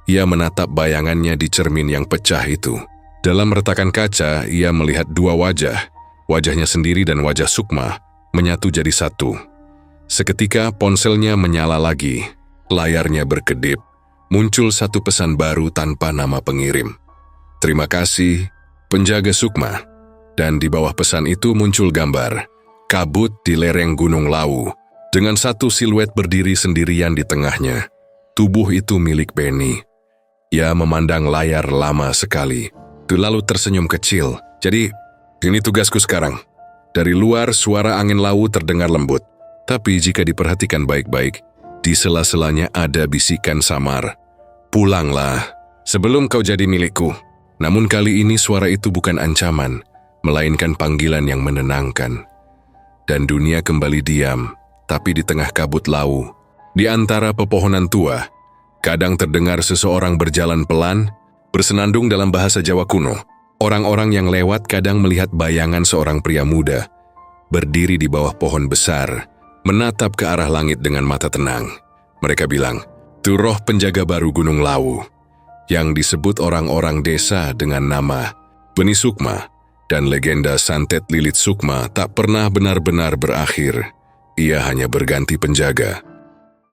S1: Ia menatap bayangannya di cermin yang pecah itu. Dalam retakan kaca, ia melihat dua wajah. Wajahnya sendiri dan wajah Sukma menyatu jadi satu. Seketika ponselnya menyala lagi. Layarnya berkedip. Muncul satu pesan baru tanpa nama pengirim. Terima kasih, penjaga Sukma. Dan di bawah pesan itu muncul gambar. Kabut di lereng Gunung Lawu, dengan satu siluet berdiri sendirian di tengahnya. Tubuh itu milik Beni. Ia memandang layar lama sekali, lalu tersenyum kecil. Jadi, ini tugasku sekarang. Dari luar, suara angin lawu terdengar lembut. Tapi jika diperhatikan baik-baik, di sela-selanya ada bisikan samar. Pulanglah, sebelum kau jadi milikku. Namun kali ini suara itu bukan ancaman, melainkan panggilan yang menenangkan. Dan dunia kembali diam, tapi di tengah kabut lawu, di antara pepohonan tua, kadang terdengar seseorang berjalan pelan, bersenandung dalam bahasa Jawa kuno. Orang-orang yang lewat kadang melihat bayangan seorang pria muda, berdiri di bawah pohon besar, menatap ke arah langit dengan mata tenang. Mereka bilang, "Itu roh penjaga baru Gunung Lawu," yang disebut orang-orang desa dengan nama Beni Sukma. Dan legenda santet lilit Sukma tak pernah benar-benar berakhir. Ia hanya berganti penjaga.